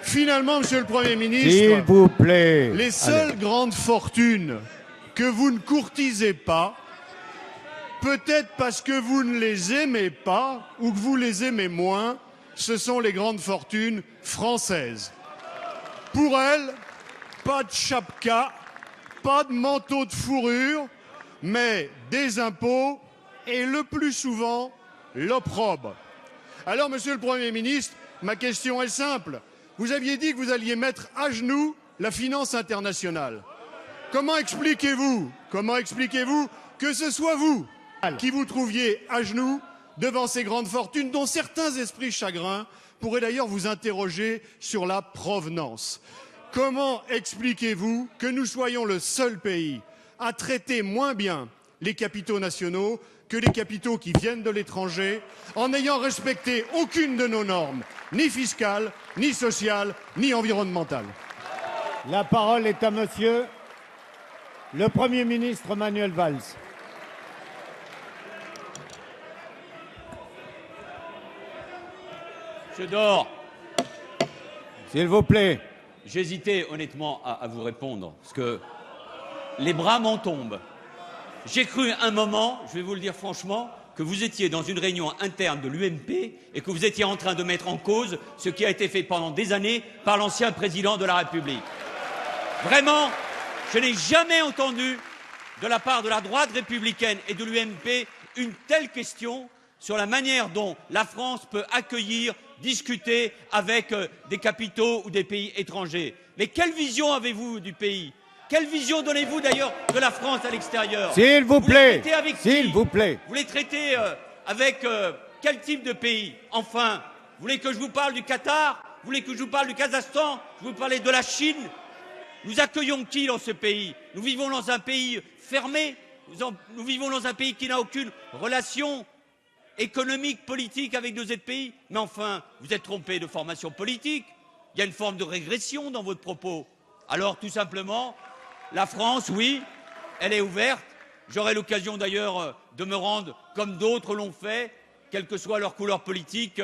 Finalement, Monsieur le Premier ministre, s'il vous plaît, les seules grandes fortunes que vous ne courtisez pas, peut-être parce que vous ne les aimez pas ou que vous les aimez moins, ce sont les grandes fortunes françaises. Pour elles, pas de chapka, pas de manteau de fourrure, mais des impôts et le plus souvent, l'opprobre. Alors, Monsieur le Premier ministre, ma question est simple. Vous aviez dit que vous alliez mettre à genoux la finance internationale. Comment expliquez-vous que ce soit vous qui vous trouviez à genoux devant ces grandes fortunes dont certains esprits chagrins pourraient d'ailleurs vous interroger sur la provenance? Comment expliquez-vous que nous soyons le seul pays à traiter moins bien les capitaux nationaux que les capitaux qui viennent de l'étranger, en n'ayant respecté aucune de nos normes, ni fiscales, ni sociales, ni environnementales? La parole est à Monsieur le Premier ministre Manuel Valls. Monsieur Dore. S'il vous plaît. J'hésitais honnêtement à vous répondre, parce que les bras m'en tombent. J'ai cru un moment, je vais vous le dire franchement, que vous étiez dans une réunion interne de l'UMP et que vous étiez en train de mettre en cause ce qui a été fait pendant des années par l'ancien président de la République. Vraiment, je n'ai jamais entendu de la part de la droite républicaine et de l'UMP une telle question sur la manière dont la France peut accueillir, discuter avec des capitaux ou des pays étrangers. Mais quelle vision avez-vous du pays? Quelle vision donnez-vous d'ailleurs de la France à l'extérieur? S'il vous plaît, s'il vous plaît. Vous les traitez avec quel type de pays? Enfin, vous voulez que je vous parle du Qatar? Vous voulez que je vous parle du Kazakhstan? Je vous parler de la Chine? Nous accueillons qui dans ce pays? Nous vivons dans un pays fermé? Nous vivons dans un pays qui n'a aucune relation économique, politique avec nos autres pays? Mais enfin, vous êtes trompé de formation politique. Il y a une forme de régression dans votre propos. Alors, tout simplement, la France, oui, elle est ouverte. J'aurai l'occasion d'ailleurs de me rendre, comme d'autres l'ont fait, quelle que soit leur couleur politique,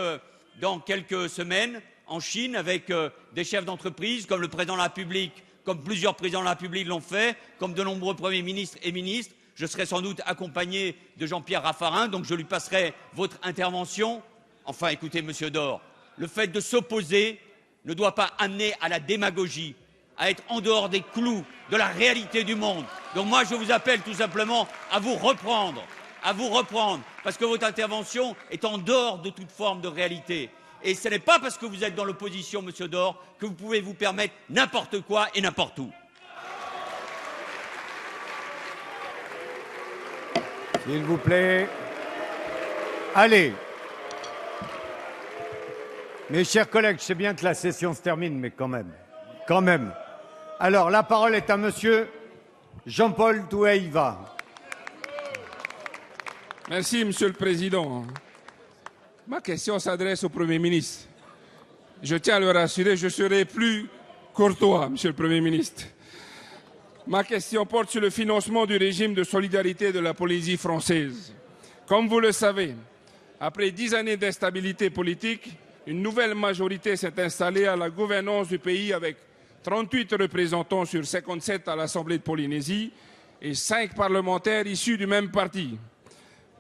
dans quelques semaines, en Chine, avec des chefs d'entreprise, comme le président de la République, comme plusieurs présidents de la République l'ont fait, comme de nombreux premiers ministres et ministres. Je serai sans doute accompagné de Jean-Pierre Raffarin, donc je lui passerai votre intervention. Enfin, écoutez, Monsieur Dore, le fait de s'opposer ne doit pas amener à la démagogie, à être en dehors des clous de la réalité du monde. Donc moi, je vous appelle tout simplement à vous reprendre, parce que votre intervention est en dehors de toute forme de réalité. Et ce n'est pas parce que vous êtes dans l'opposition, Monsieur Dore, que vous pouvez vous permettre n'importe quoi et n'importe où. S'il vous plaît. Allez. Mes chers collègues, je sais bien que la session se termine, mais quand même. Alors, la parole est à Monsieur Jean-Paul Douaiva. Merci, Monsieur le Président. Ma question s'adresse au Premier ministre. Je tiens à le rassurer, je serai plus courtois, Monsieur le Premier ministre. Ma question porte sur le financement du régime de solidarité de la Polynésie française. Comme vous le savez, après 10 années d'instabilité politique, une nouvelle majorité s'est installée à la gouvernance du pays avec 38 représentants sur 57 à l'Assemblée de Polynésie et 5 parlementaires issus du même parti.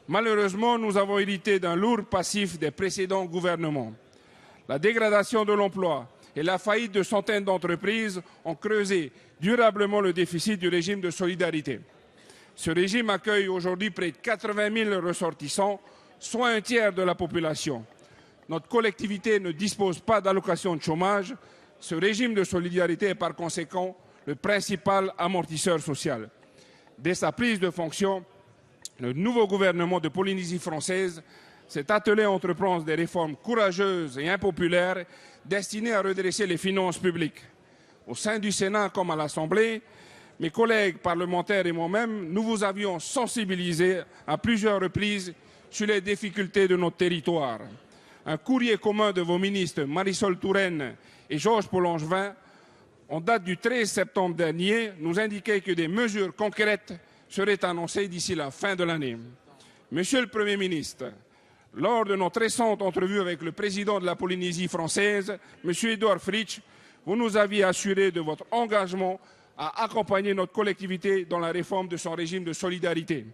Malheureusement, nous avons hérité d'un lourd passif des précédents gouvernements. La dégradation de l'emploi et la faillite de centaines d'entreprises ont creusé durablement le déficit du régime de solidarité. Ce régime accueille aujourd'hui près de 80 000 ressortissants, soit un tiers de la population. Notre collectivité ne dispose pas d'allocation de chômage. Ce régime de solidarité est par conséquent le principal amortisseur social. Dès sa prise de fonction, le nouveau gouvernement de Polynésie française s'est attelé à entreprendre des réformes courageuses et impopulaires destinées à redresser les finances publiques. Au sein du Sénat comme à l'Assemblée, mes collègues parlementaires et moi-même, nous vous avions sensibilisé à plusieurs reprises sur les difficultés de notre territoire. Un courrier commun de vos ministres Marisol Touraine et Georges Paul-Langevin, en date du 13 septembre dernier, nous indiquait que des mesures concrètes seraient annoncées d'ici la fin de l'année. Monsieur le Premier ministre, lors de notre récente entrevue avec le président de la Polynésie française, M. Édouard Fritsch, vous nous aviez assuré de votre engagement à accompagner notre collectivité dans la réforme de son régime de solidarité.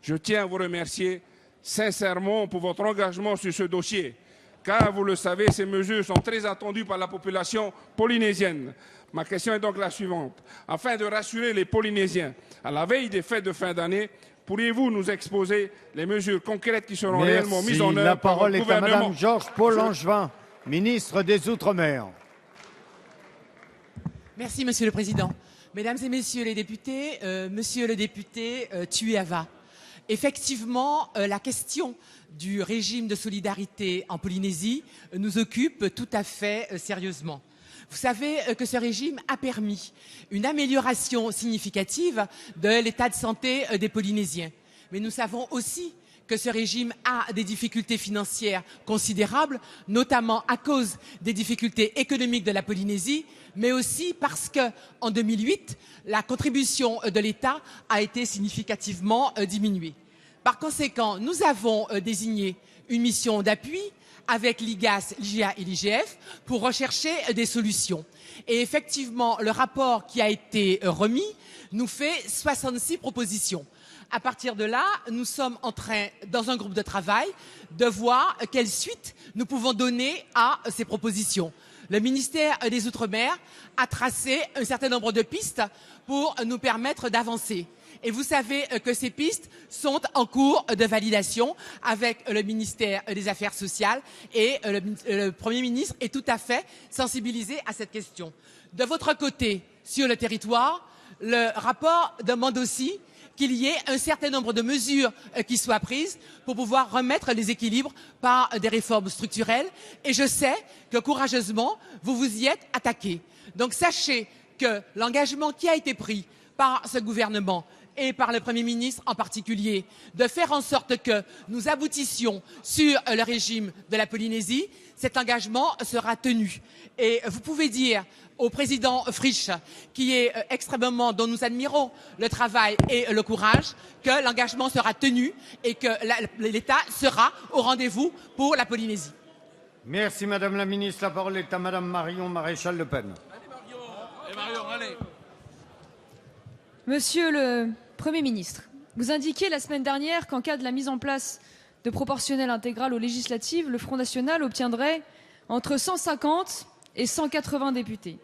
Je tiens à vous remercier sincèrement pour votre engagement sur ce dossier, car vous le savez, ces mesures sont très attendues par la population polynésienne. Ma question est donc la suivante. Afin de rassurer les Polynésiens, à la veille des fêtes de fin d'année, pourriez-vous nous exposer les mesures concrètes qui seront réellement mises en œuvre La par parole votre est à gouvernement? Madame Georges Paul-Langevin, ministre des Outre-mer. Merci, Monsieur le Président. Mesdames et Messieurs les députés, Monsieur le député Tuiava, effectivement, la question du régime de solidarité en Polynésie nous occupe tout à fait sérieusement. Vous savez que ce régime a permis une amélioration significative de l'état de santé des Polynésiens. Mais nous savons aussi que ce régime a des difficultés financières considérables, notamment à cause des difficultés économiques de la Polynésie, mais aussi parce qu'en 2008, la contribution de l'État a été significativement diminuée. Par conséquent, nous avons désigné une mission d'appui avec l'IGAS, l'IGA et l'IGF pour rechercher des solutions. Et effectivement, le rapport qui a été remis nous fait 66 propositions. À partir de là, nous sommes en train, dans un groupe de travail, de voir quelle suite nous pouvons donner à ces propositions. Le ministère des Outre-mer a tracé un certain nombre de pistes pour nous permettre d'avancer. Et vous savez que ces pistes sont en cours de validation avec le ministère des Affaires sociales et le Premier ministre est tout à fait sensibilisé à cette question. De votre côté, sur le territoire, le rapport demande aussi qu'il y ait un certain nombre de mesures qui soient prises pour pouvoir remettre les équilibres par des réformes structurelles. Et je sais que courageusement, vous vous y êtes attaqués. Donc sachez que l'engagement qui a été pris par ce gouvernement et par le Premier ministre en particulier, de faire en sorte que nous aboutissions sur le régime de la Polynésie, cet engagement sera tenu. Et vous pouvez dire au président Fritsch, qui est extrêmement, dont nous admirons le travail et le courage, que l'engagement sera tenu et que l'État sera au rendez-vous pour la Polynésie. Merci Madame la Ministre. La parole est à Madame Marion Maréchal Le Pen. Monsieur le Premier ministre, vous indiquiez la semaine dernière qu'en cas de la mise en place de proportionnelle intégrale aux législatives, le Front National obtiendrait entre 150 et 180 députés.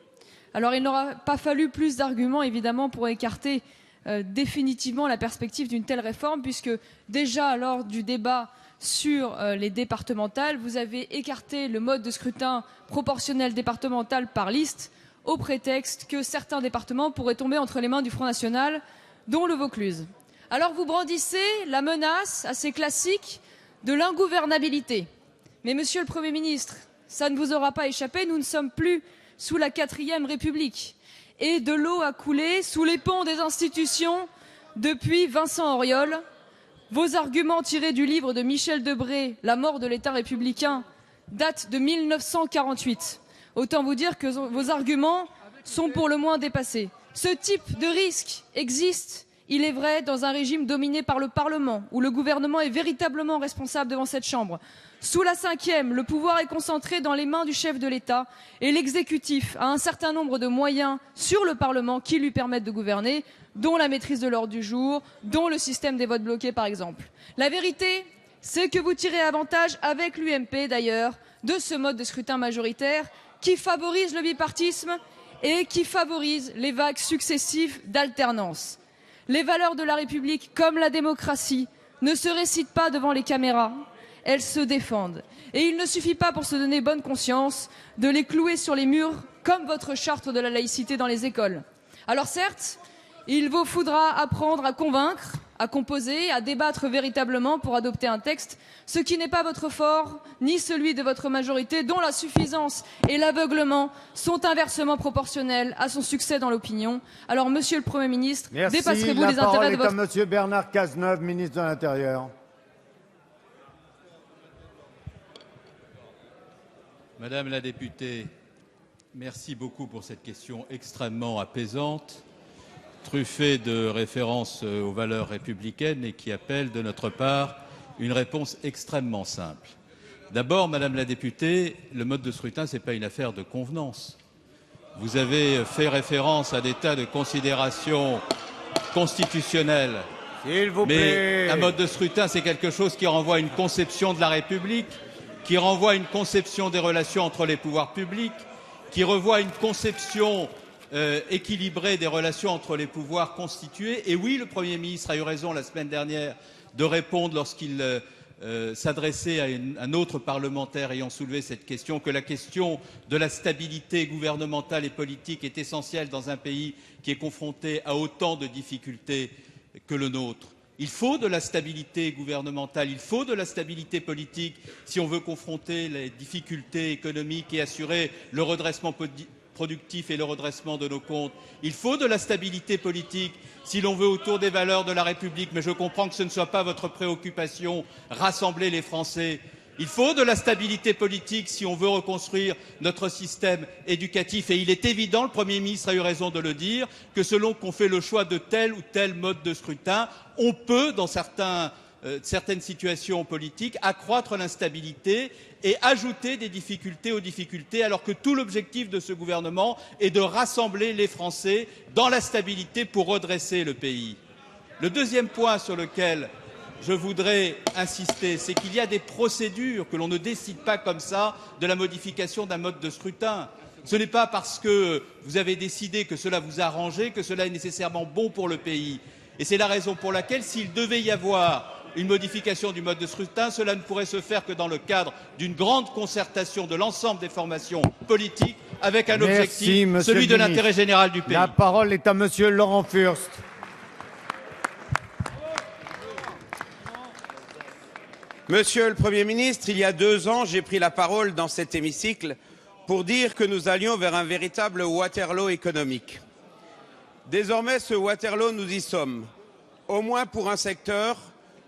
Alors il n'aura pas fallu plus d'arguments évidemment pour écarter définitivement la perspective d'une telle réforme, puisque déjà lors du débat sur les départementales, vous avez écarté le mode de scrutin proportionnel départemental par liste au prétexte que certains départements pourraient tomber entre les mains du Front National, dont le Vaucluse. Alors vous brandissez la menace assez classique de l'ingouvernabilité. Mais Monsieur le Premier ministre, ça ne vous aura pas échappé, nous ne sommes plus sous la 4e République. Et de l'eau a coulé sous les ponts des institutions depuis Vincent Auriol. Vos arguments tirés du livre de Michel Debré, La mort de l'État républicain, date de 1948. Autant vous dire que vos arguments sont pour le moins dépassés. Ce type de risque existe, il est vrai, dans un régime dominé par le Parlement, où le gouvernement est véritablement responsable devant cette Chambre. Sous la 5e, le pouvoir est concentré dans les mains du chef de l'État et l'exécutif a un certain nombre de moyens sur le Parlement qui lui permettent de gouverner, dont la maîtrise de l'ordre du jour, dont le système des votes bloqués par exemple. La vérité, c'est que vous tirez avantage, avec l'UMP d'ailleurs, de ce mode de scrutin majoritaire qui favorise le bipartisme et qui favorise les vagues successives d'alternance. Les valeurs de la République, comme la démocratie, ne se récitent pas devant les caméras, elles se défendent. Et il ne suffit pas, pour se donner bonne conscience, de les clouer sur les murs, comme votre charte de la laïcité dans les écoles. Alors certes, il vous faudra apprendre à convaincre, à composer, à débattre véritablement pour adopter un texte, ce qui n'est pas votre fort, ni celui de votre majorité, dont la suffisance et l'aveuglement sont inversement proportionnels à son succès dans l'opinion. Alors, Monsieur le Premier ministre, dépasserez-vous les intérêts de votre... La parole est à Monsieur Bernard Cazeneuve, ministre de l'Intérieur. Madame la députée, merci beaucoup pour cette question extrêmement apaisante, truffée de références aux valeurs républicaines et qui appelle de notre part une réponse extrêmement simple. D'abord, Madame la députée, le mode de scrutin, ce n'est pas une affaire de convenance. Vous avez fait référence à des tas de considérations constitutionnelles. S'il vous plaît. Mais un mode de scrutin, c'est quelque chose qui renvoie à une conception de la République, qui renvoie à une conception des relations entre les pouvoirs publics, qui renvoie à une conception équilibrée des relations entre les pouvoirs constitués. Et oui, le Premier ministre a eu raison la semaine dernière de répondre lorsqu'il s'adressait à un autre parlementaire ayant soulevé cette question, que la question de la stabilité gouvernementale et politique est essentielle dans un pays qui est confronté à autant de difficultés que le nôtre. Il faut de la stabilité gouvernementale, il faut de la stabilité politique si on veut confronter les difficultés économiques et assurer le redressement productif et le redressement de nos comptes. Il faut de la stabilité politique si l'on veut, autour des valeurs de la République, mais je comprends que ce ne soit pas votre préoccupation, rassembler les Français. Il faut de la stabilité politique si on veut reconstruire notre système éducatif. Et il est évident, le Premier ministre a eu raison de le dire, que selon qu'on fait le choix de tel ou tel mode de scrutin, on peut, dans certaines situations politiques, accroître l'instabilité et ajouter des difficultés aux difficultés, alors que tout l'objectif de ce gouvernement est de rassembler les Français dans la stabilité pour redresser le pays. Le deuxième point sur lequel je voudrais insister, c'est qu'il y a des procédures, que l'on ne décide pas comme ça de la modification d'un mode de scrutin. Ce n'est pas parce que vous avez décidé que cela vous arrangeait que cela est nécessairement bon pour le pays. Et c'est la raison pour laquelle, s'il devait y avoir une modification du mode de scrutin, cela ne pourrait se faire que dans le cadre d'une grande concertation de l'ensemble des formations politiques avec un objectif, celui de l'intérêt général du pays. La parole est à Monsieur Laurent Furst. Monsieur le Premier ministre, il y a 2 ans, j'ai pris la parole dans cet hémicycle pour dire que nous allions vers un véritable Waterloo économique. Désormais, ce Waterloo, nous y sommes, au moins pour un secteur,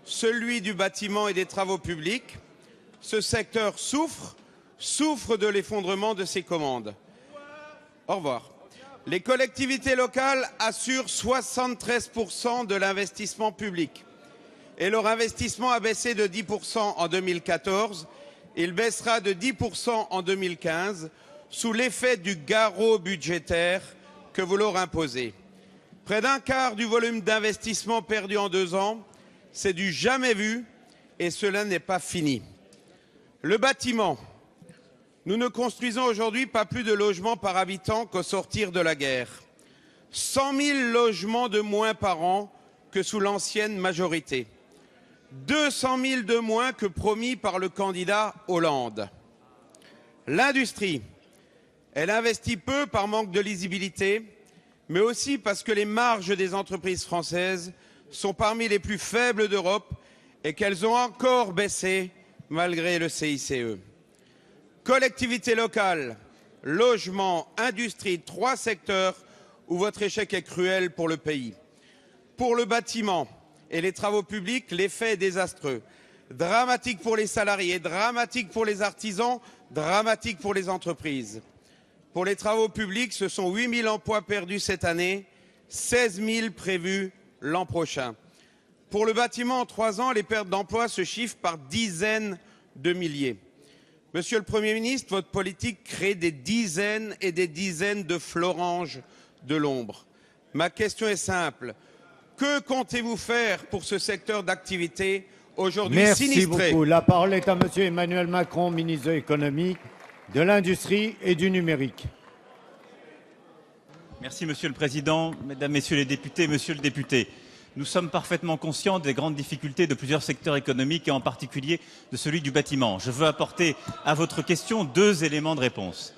celui du bâtiment et des travaux publics. Ce secteur souffre de l'effondrement de ses commandes. Au revoir. Les collectivités locales assurent 73% de l'investissement public. Et leur investissement a baissé de 10% en 2014. Il baissera de 10% en 2015 sous l'effet du garrot budgétaire que vous leur imposez. Près d'un quart du volume d'investissement perdu en 2 ans, c'est du jamais vu et cela n'est pas fini. Le bâtiment. Nous ne construisons aujourd'hui pas plus de logements par habitant qu'au sortir de la guerre. 100 000 logements de moins par an que sous l'ancienne majorité. 200 000 de moins que promis par le candidat Hollande. L'industrie, elle investit peu par manque de lisibilité, mais aussi parce que les marges des entreprises françaises sont parmi les plus faibles d'Europe et qu'elles ont encore baissé malgré le CICE. Collectivités locales, logement, industrie, 3 secteurs où votre échec est cruel pour le pays. Pour le bâtiment et les travaux publics, l'effet est désastreux. Dramatique pour les salariés, dramatique pour les artisans, dramatique pour les entreprises. Pour les travaux publics, ce sont 8 000 emplois perdus cette année, 16 000 prévus l'an prochain. Pour le bâtiment, en 3 ans, les pertes d'emplois se chiffrent par dizaines de milliers. Monsieur le Premier ministre, votre politique crée des dizaines et des dizaines de floranges de l'ombre. Ma question est simple. Que comptez-vous faire pour ce secteur d'activité aujourd'hui sinistré? Merci beaucoup. La parole est à Monsieur Emmanuel Macron, ministre de l'Économie, de l'Industrie et du Numérique. Merci Monsieur le Président, Mesdames, Messieurs les députés, Monsieur le député. Nous sommes parfaitement conscients des grandes difficultés de plusieurs secteurs économiques et en particulier de celui du bâtiment. Je veux apporter à votre question 2 éléments de réponse.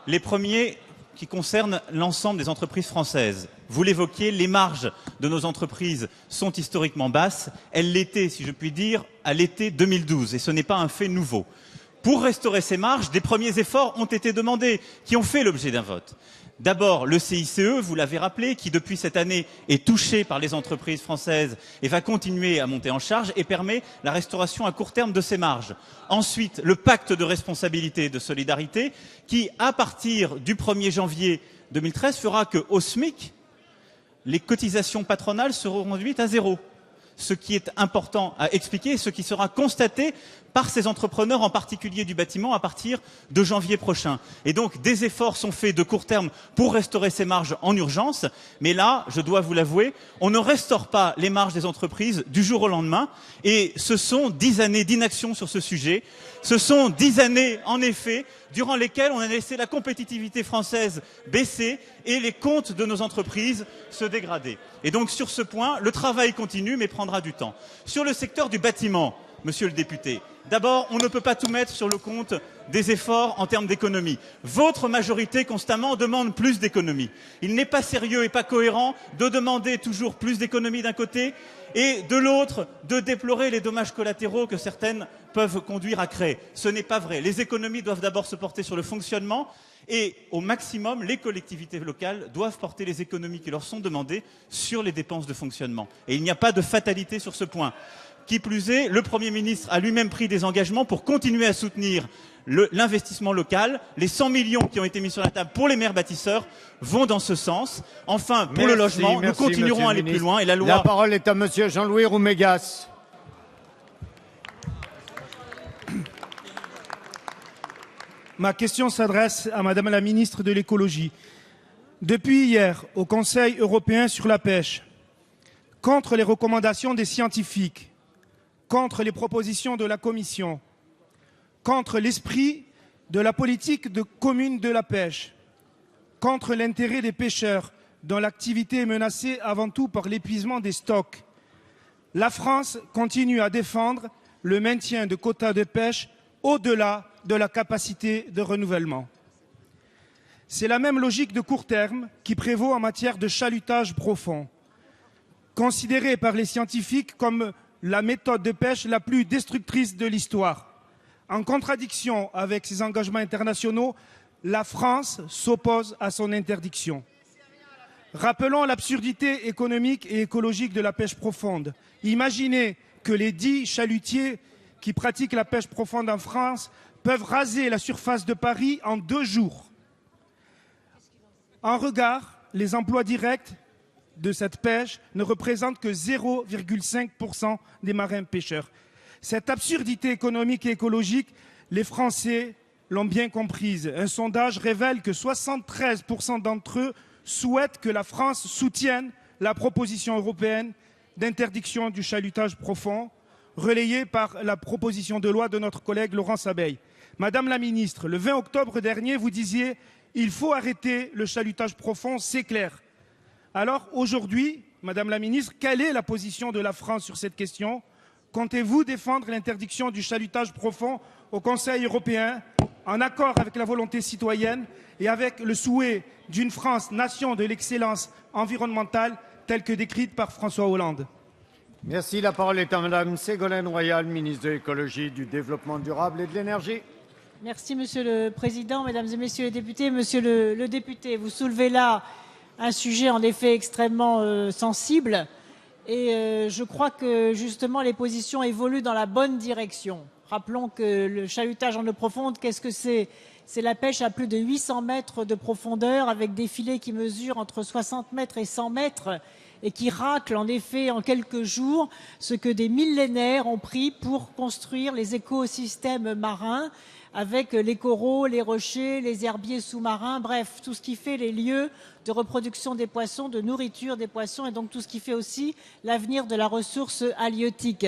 Les premiers qui concernent l'ensemble des entreprises françaises. Vous l'évoquiez, les marges de nos entreprises sont historiquement basses. Elles l'étaient, si je puis dire, à l'été 2012 et ce n'est pas un fait nouveau. Pour restaurer ces marges, des premiers efforts ont été demandés, qui ont fait l'objet d'un vote. D'abord, le CICE, vous l'avez rappelé, qui depuis cette année est touché par les entreprises françaises et va continuer à monter en charge et permet la restauration à court terme de ces marges. Ensuite, le pacte de responsabilité et de solidarité qui, à partir du 1er janvier 2013, fera qu'au SMIC, les cotisations patronales seront réduites à 0. Ce qui est important à expliquer, ce qui sera constaté par ces entrepreneurs, en particulier du bâtiment, à partir de janvier prochain. Et donc, des efforts sont faits de court terme pour restaurer ces marges en urgence. Mais là, je dois vous l'avouer, on ne restaure pas les marges des entreprises du jour au lendemain. Et ce sont 10 années d'inaction sur ce sujet. Ce sont 10 années, en effet, durant lesquelles on a laissé la compétitivité française baisser et les comptes de nos entreprises se dégrader. Et donc, sur ce point, le travail continue, mais prendra du temps. Sur le secteur du bâtiment, Monsieur le député, d'abord, on ne peut pas tout mettre sur le compte des efforts en termes d'économie. Votre majorité constamment demande plus d'économie. Il n'est pas sérieux et pas cohérent de demander toujours plus d'économie d'un côté et de l'autre de déplorer les dommages collatéraux que certaines peuvent conduire à créer. Ce n'est pas vrai. Les économies doivent d'abord se porter sur le fonctionnement et au maximum, les collectivités locales doivent porter les économies qui leur sont demandées sur les dépenses de fonctionnement. Et il n'y a pas de fatalité sur ce point. Qui plus est, le Premier ministre a lui-même pris des engagements pour continuer à soutenir l'investissement local. Les 100 millions qui ont été mis sur la table pour les maires bâtisseurs vont dans ce sens. Enfin, pour le logement, nous continuerons à aller plus loin. Et la loi... La parole est à Monsieur Jean-Louis Roumégas. Ma question s'adresse à Madame la ministre de l'Écologie. Depuis hier, au Conseil européen sur la pêche, contre les recommandations des scientifiques, contre les propositions de la Commission, contre l'esprit de la politique commune de la pêche, contre l'intérêt des pêcheurs dont l'activité est menacée avant tout par l'épuisement des stocks. La France continue à défendre le maintien de quotas de pêche au-delà de la capacité de renouvellement. C'est la même logique de court terme qui prévaut en matière de chalutage profond, considérée par les scientifiques comme la méthode de pêche la plus destructrice de l'histoire. En contradiction avec ses engagements internationaux, la France s'oppose à son interdiction. Rappelons l'absurdité économique et écologique de la pêche profonde. Imaginez que les 10 chalutiers qui pratiquent la pêche profonde en France peuvent raser la surface de Paris en 2 jours. En regard, les emplois directs de cette pêche ne représentent que 0,5% des marins pêcheurs. Cette absurdité économique et écologique, les Français l'ont bien comprise. Un sondage révèle que 73% d'entre eux souhaitent que la France soutienne la proposition européenne d'interdiction du chalutage profond, relayée par la proposition de loi de notre collègue Laurence Abeille. Madame la ministre, le 20 octobre dernier, vous disiez « Il faut arrêter le chalutage profond, c'est clair ». Alors aujourd'hui, Madame la ministre, quelle est la position de la France sur cette question? Comptez-vous défendre l'interdiction du chalutage profond au Conseil européen, en accord avec la volonté citoyenne et avec le souhait d'une France nation de l'excellence environnementale telle que décrite par François Hollande? Merci. La parole est à Madame Ségolène Royal, ministre de l'Écologie, du Développement durable et de l'Énergie. Merci Monsieur le Président, Mesdames et Messieurs les députés. Monsieur le député, vous soulevez là un sujet en effet extrêmement sensible Et je crois que justement les positions évoluent dans la bonne direction. Rappelons que le chalutage en eau profonde, qu'est-ce que c'est? C'est la pêche à plus de 800 mètres de profondeur avec des filets qui mesurent entre 60 mètres et 100 mètres et qui raclent en effet en quelques jours ce que des millénaires ont pris pour construire les écosystèmes marins avec les coraux, les rochers, les herbiers sous-marins, bref, tout ce qui fait les lieux de reproduction des poissons, de nourriture des poissons et donc tout ce qui fait aussi l'avenir de la ressource halieutique.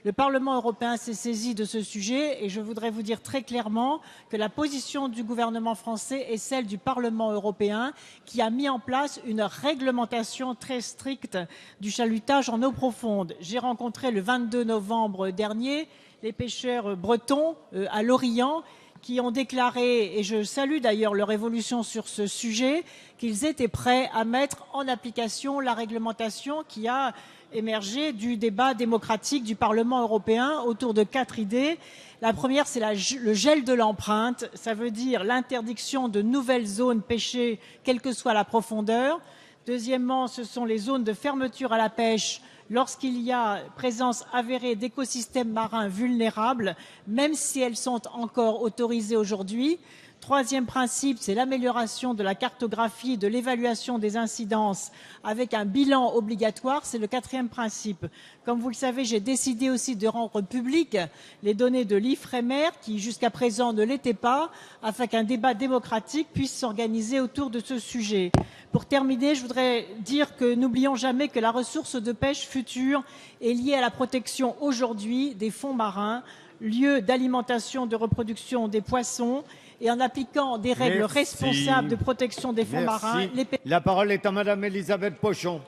Le Parlement européen s'est saisi de ce sujet et je voudrais vous dire très clairement que la position du gouvernement français est celle du Parlement européen qui a mis en place une réglementation très stricte du chalutage en eau profonde. J'ai rencontré le 22 novembre dernier les pêcheurs bretons à Lorient qui ont déclaré, et je salue d'ailleurs leur évolution sur ce sujet, qu'ils étaient prêts à mettre en application la réglementation qui a émergé du débat démocratique du Parlement européen autour de 4 idées. La première, c'est le gel de l'empreinte. Ça veut dire l'interdiction de nouvelles zones pêchées, quelle que soit la profondeur. Deuxièmement, ce sont les zones de fermeture à la pêche lorsqu'il y a présence avérée d'écosystèmes marins vulnérables, même si elles sont encore autorisées aujourd'hui. Troisième principe, c'est l'amélioration de la cartographie, de l'évaluation des incidences avec un bilan obligatoire. C'est le quatrième principe. Comme vous le savez, j'ai décidé aussi de rendre publiques les données de l'IFREMER, qui jusqu'à présent ne l'étaient pas, afin qu'un débat démocratique puisse s'organiser autour de ce sujet. Pour terminer, je voudrais dire que n'oublions jamais que la ressource de pêche future est liée à la protection aujourd'hui des fonds marins, lieu d'alimentation, de reproduction des poissons. Et en appliquant des règles responsables de protection des fonds marins. La parole est à Madame Elisabeth Pochon.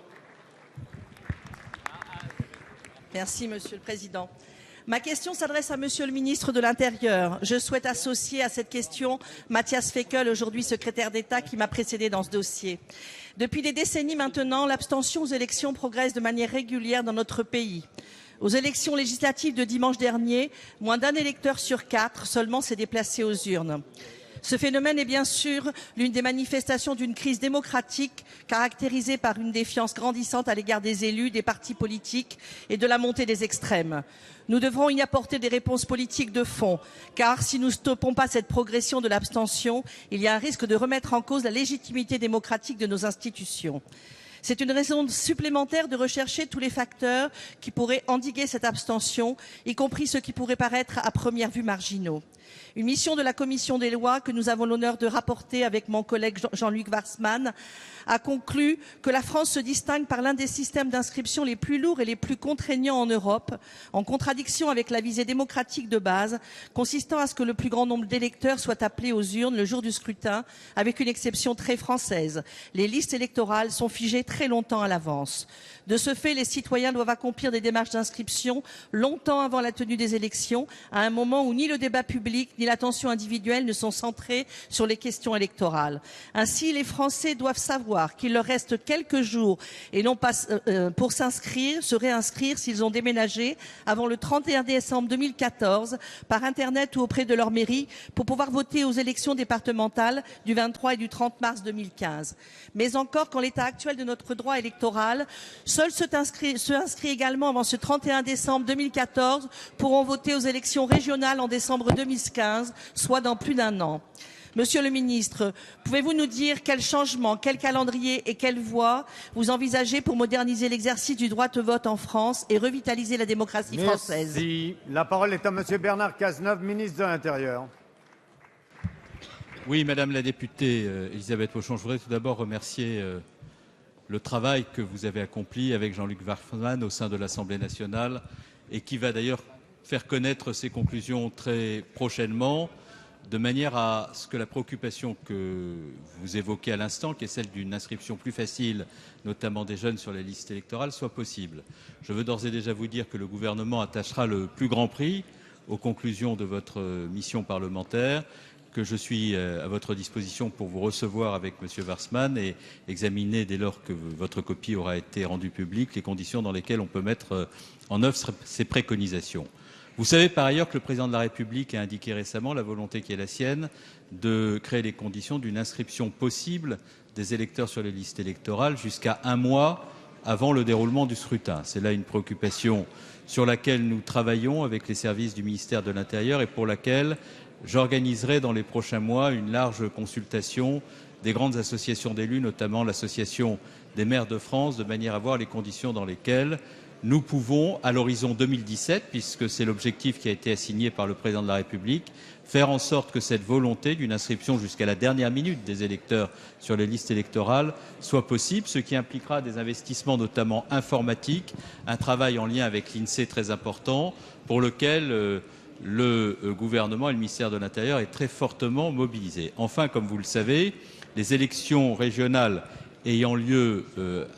Merci, Monsieur le Président. Ma question s'adresse à Monsieur le ministre de l'Intérieur. Je souhaite associer à cette question Matthias Fekl, aujourd'hui secrétaire d'État, qui m'a précédé dans ce dossier. Depuis des décennies maintenant, l'abstention aux élections progresse de manière régulière dans notre pays. Aux élections législatives de dimanche dernier, moins d'un électeur sur 4 seulement s'est déplacé aux urnes. Ce phénomène est bien sûr l'une des manifestations d'une crise démocratique caractérisée par une défiance grandissante à l'égard des élus, des partis politiques et de la montée des extrêmes. Nous devrons y apporter des réponses politiques de fond, car si nous ne stoppons pas cette progression de l'abstention, il y a un risque de remettre en cause la légitimité démocratique de nos institutions. C'est une raison supplémentaire de rechercher tous les facteurs qui pourraient endiguer cette abstention, y compris ceux qui pourraient paraître à première vue marginaux. Une mission de la Commission des lois que nous avons l'honneur de rapporter avec mon collègue Jean-Luc Warsmann a conclu que la France se distingue par l'un des systèmes d'inscription les plus lourds et les plus contraignants en Europe, en contradiction avec la visée démocratique de base, consistant à ce que le plus grand nombre d'électeurs soient appelés aux urnes le jour du scrutin, avec une exception très française. Les listes électorales sont figées très longtemps à l'avance. De ce fait, les citoyens doivent accomplir des démarches d'inscription longtemps avant la tenue des élections, à un moment où ni le débat public ni l'attention individuelle ne sont centrés sur les questions électorales. Ainsi, les Français doivent savoir qu'il leur reste quelques jours et non pas pour se réinscrire s'ils ont déménagé avant le 31 décembre 2014 par Internet ou auprès de leur mairie pour pouvoir voter aux élections départementales du 23 et du 30 mars 2015. Mais encore, qu'en l'état actuel de notre droit électoral, seuls ceux inscrits également avant ce 31 décembre 2014 pourront voter aux élections régionales en décembre 2015, soit dans plus d'un an. Monsieur le ministre, pouvez-vous nous dire quels changements, quel calendrier et quelle voie vous envisagez pour moderniser l'exercice du droit de vote en France et revitaliser la démocratie française? Merci. La parole est à Monsieur Bernard Cazeneuve, ministre de l'Intérieur. Oui, Madame la députée Elisabeth Pochon, je voudrais tout d'abord remercier le travail que vous avez accompli avec Jean-Luc Warsmann au sein de l'Assemblée nationale et qui va d'ailleurs faire connaître ses conclusions très prochainement, de manière à ce que la préoccupation que vous évoquez à l'instant, qui est celle d'une inscription plus facile, notamment des jeunes sur les listes électorales, soit possible. Je veux d'ores et déjà vous dire que le gouvernement attachera le plus grand prix aux conclusions de votre mission parlementaire, que je suis à votre disposition pour vous recevoir avec M. Warsmann et examiner, dès lors que votre copie aura été rendue publique, les conditions dans lesquelles on peut mettre en œuvre ces préconisations. Vous savez par ailleurs que le président de la République a indiqué récemment la volonté qui est la sienne de créer les conditions d'une inscription possible des électeurs sur les listes électorales jusqu'à un mois avant le déroulement du scrutin. C'est là une préoccupation sur laquelle nous travaillons avec les services du ministère de l'Intérieur et pour laquelle j'organiserai dans les prochains mois une large consultation des grandes associations d'élus, notamment l'Association des maires de France, de manière à voir les conditions dans lesquelles nous pouvons, à l'horizon 2017, puisque c'est l'objectif qui a été assigné par le Président de la République, faire en sorte que cette volonté d'une inscription jusqu'à la dernière minute des électeurs sur les listes électorales soit possible, ce qui impliquera des investissements notamment informatiques, un travail en lien avec l'INSEE très important, pour lequel le gouvernement et le ministère de l'Intérieur est très fortement mobilisé. Enfin, comme vous le savez, les élections régionales ayant lieu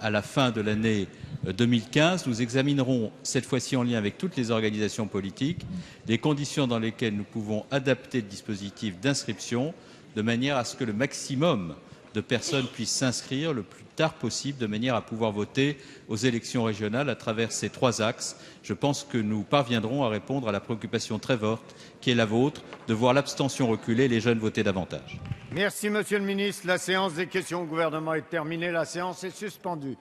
à la fin de l'année 2015, nous examinerons cette fois-ci en lien avec toutes les organisations politiques les conditions dans lesquelles nous pouvons adapter le dispositif d'inscription de manière à ce que le maximum de personnes puissent s'inscrire le plus tard possible, de manière à pouvoir voter aux élections régionales à travers ces 3 axes. Je pense que nous parviendrons à répondre à la préoccupation très forte qui est la vôtre, de voir l'abstention reculer et les jeunes voter davantage. Merci, Monsieur le Ministre. La séance des questions au gouvernement est terminée. La séance est suspendue.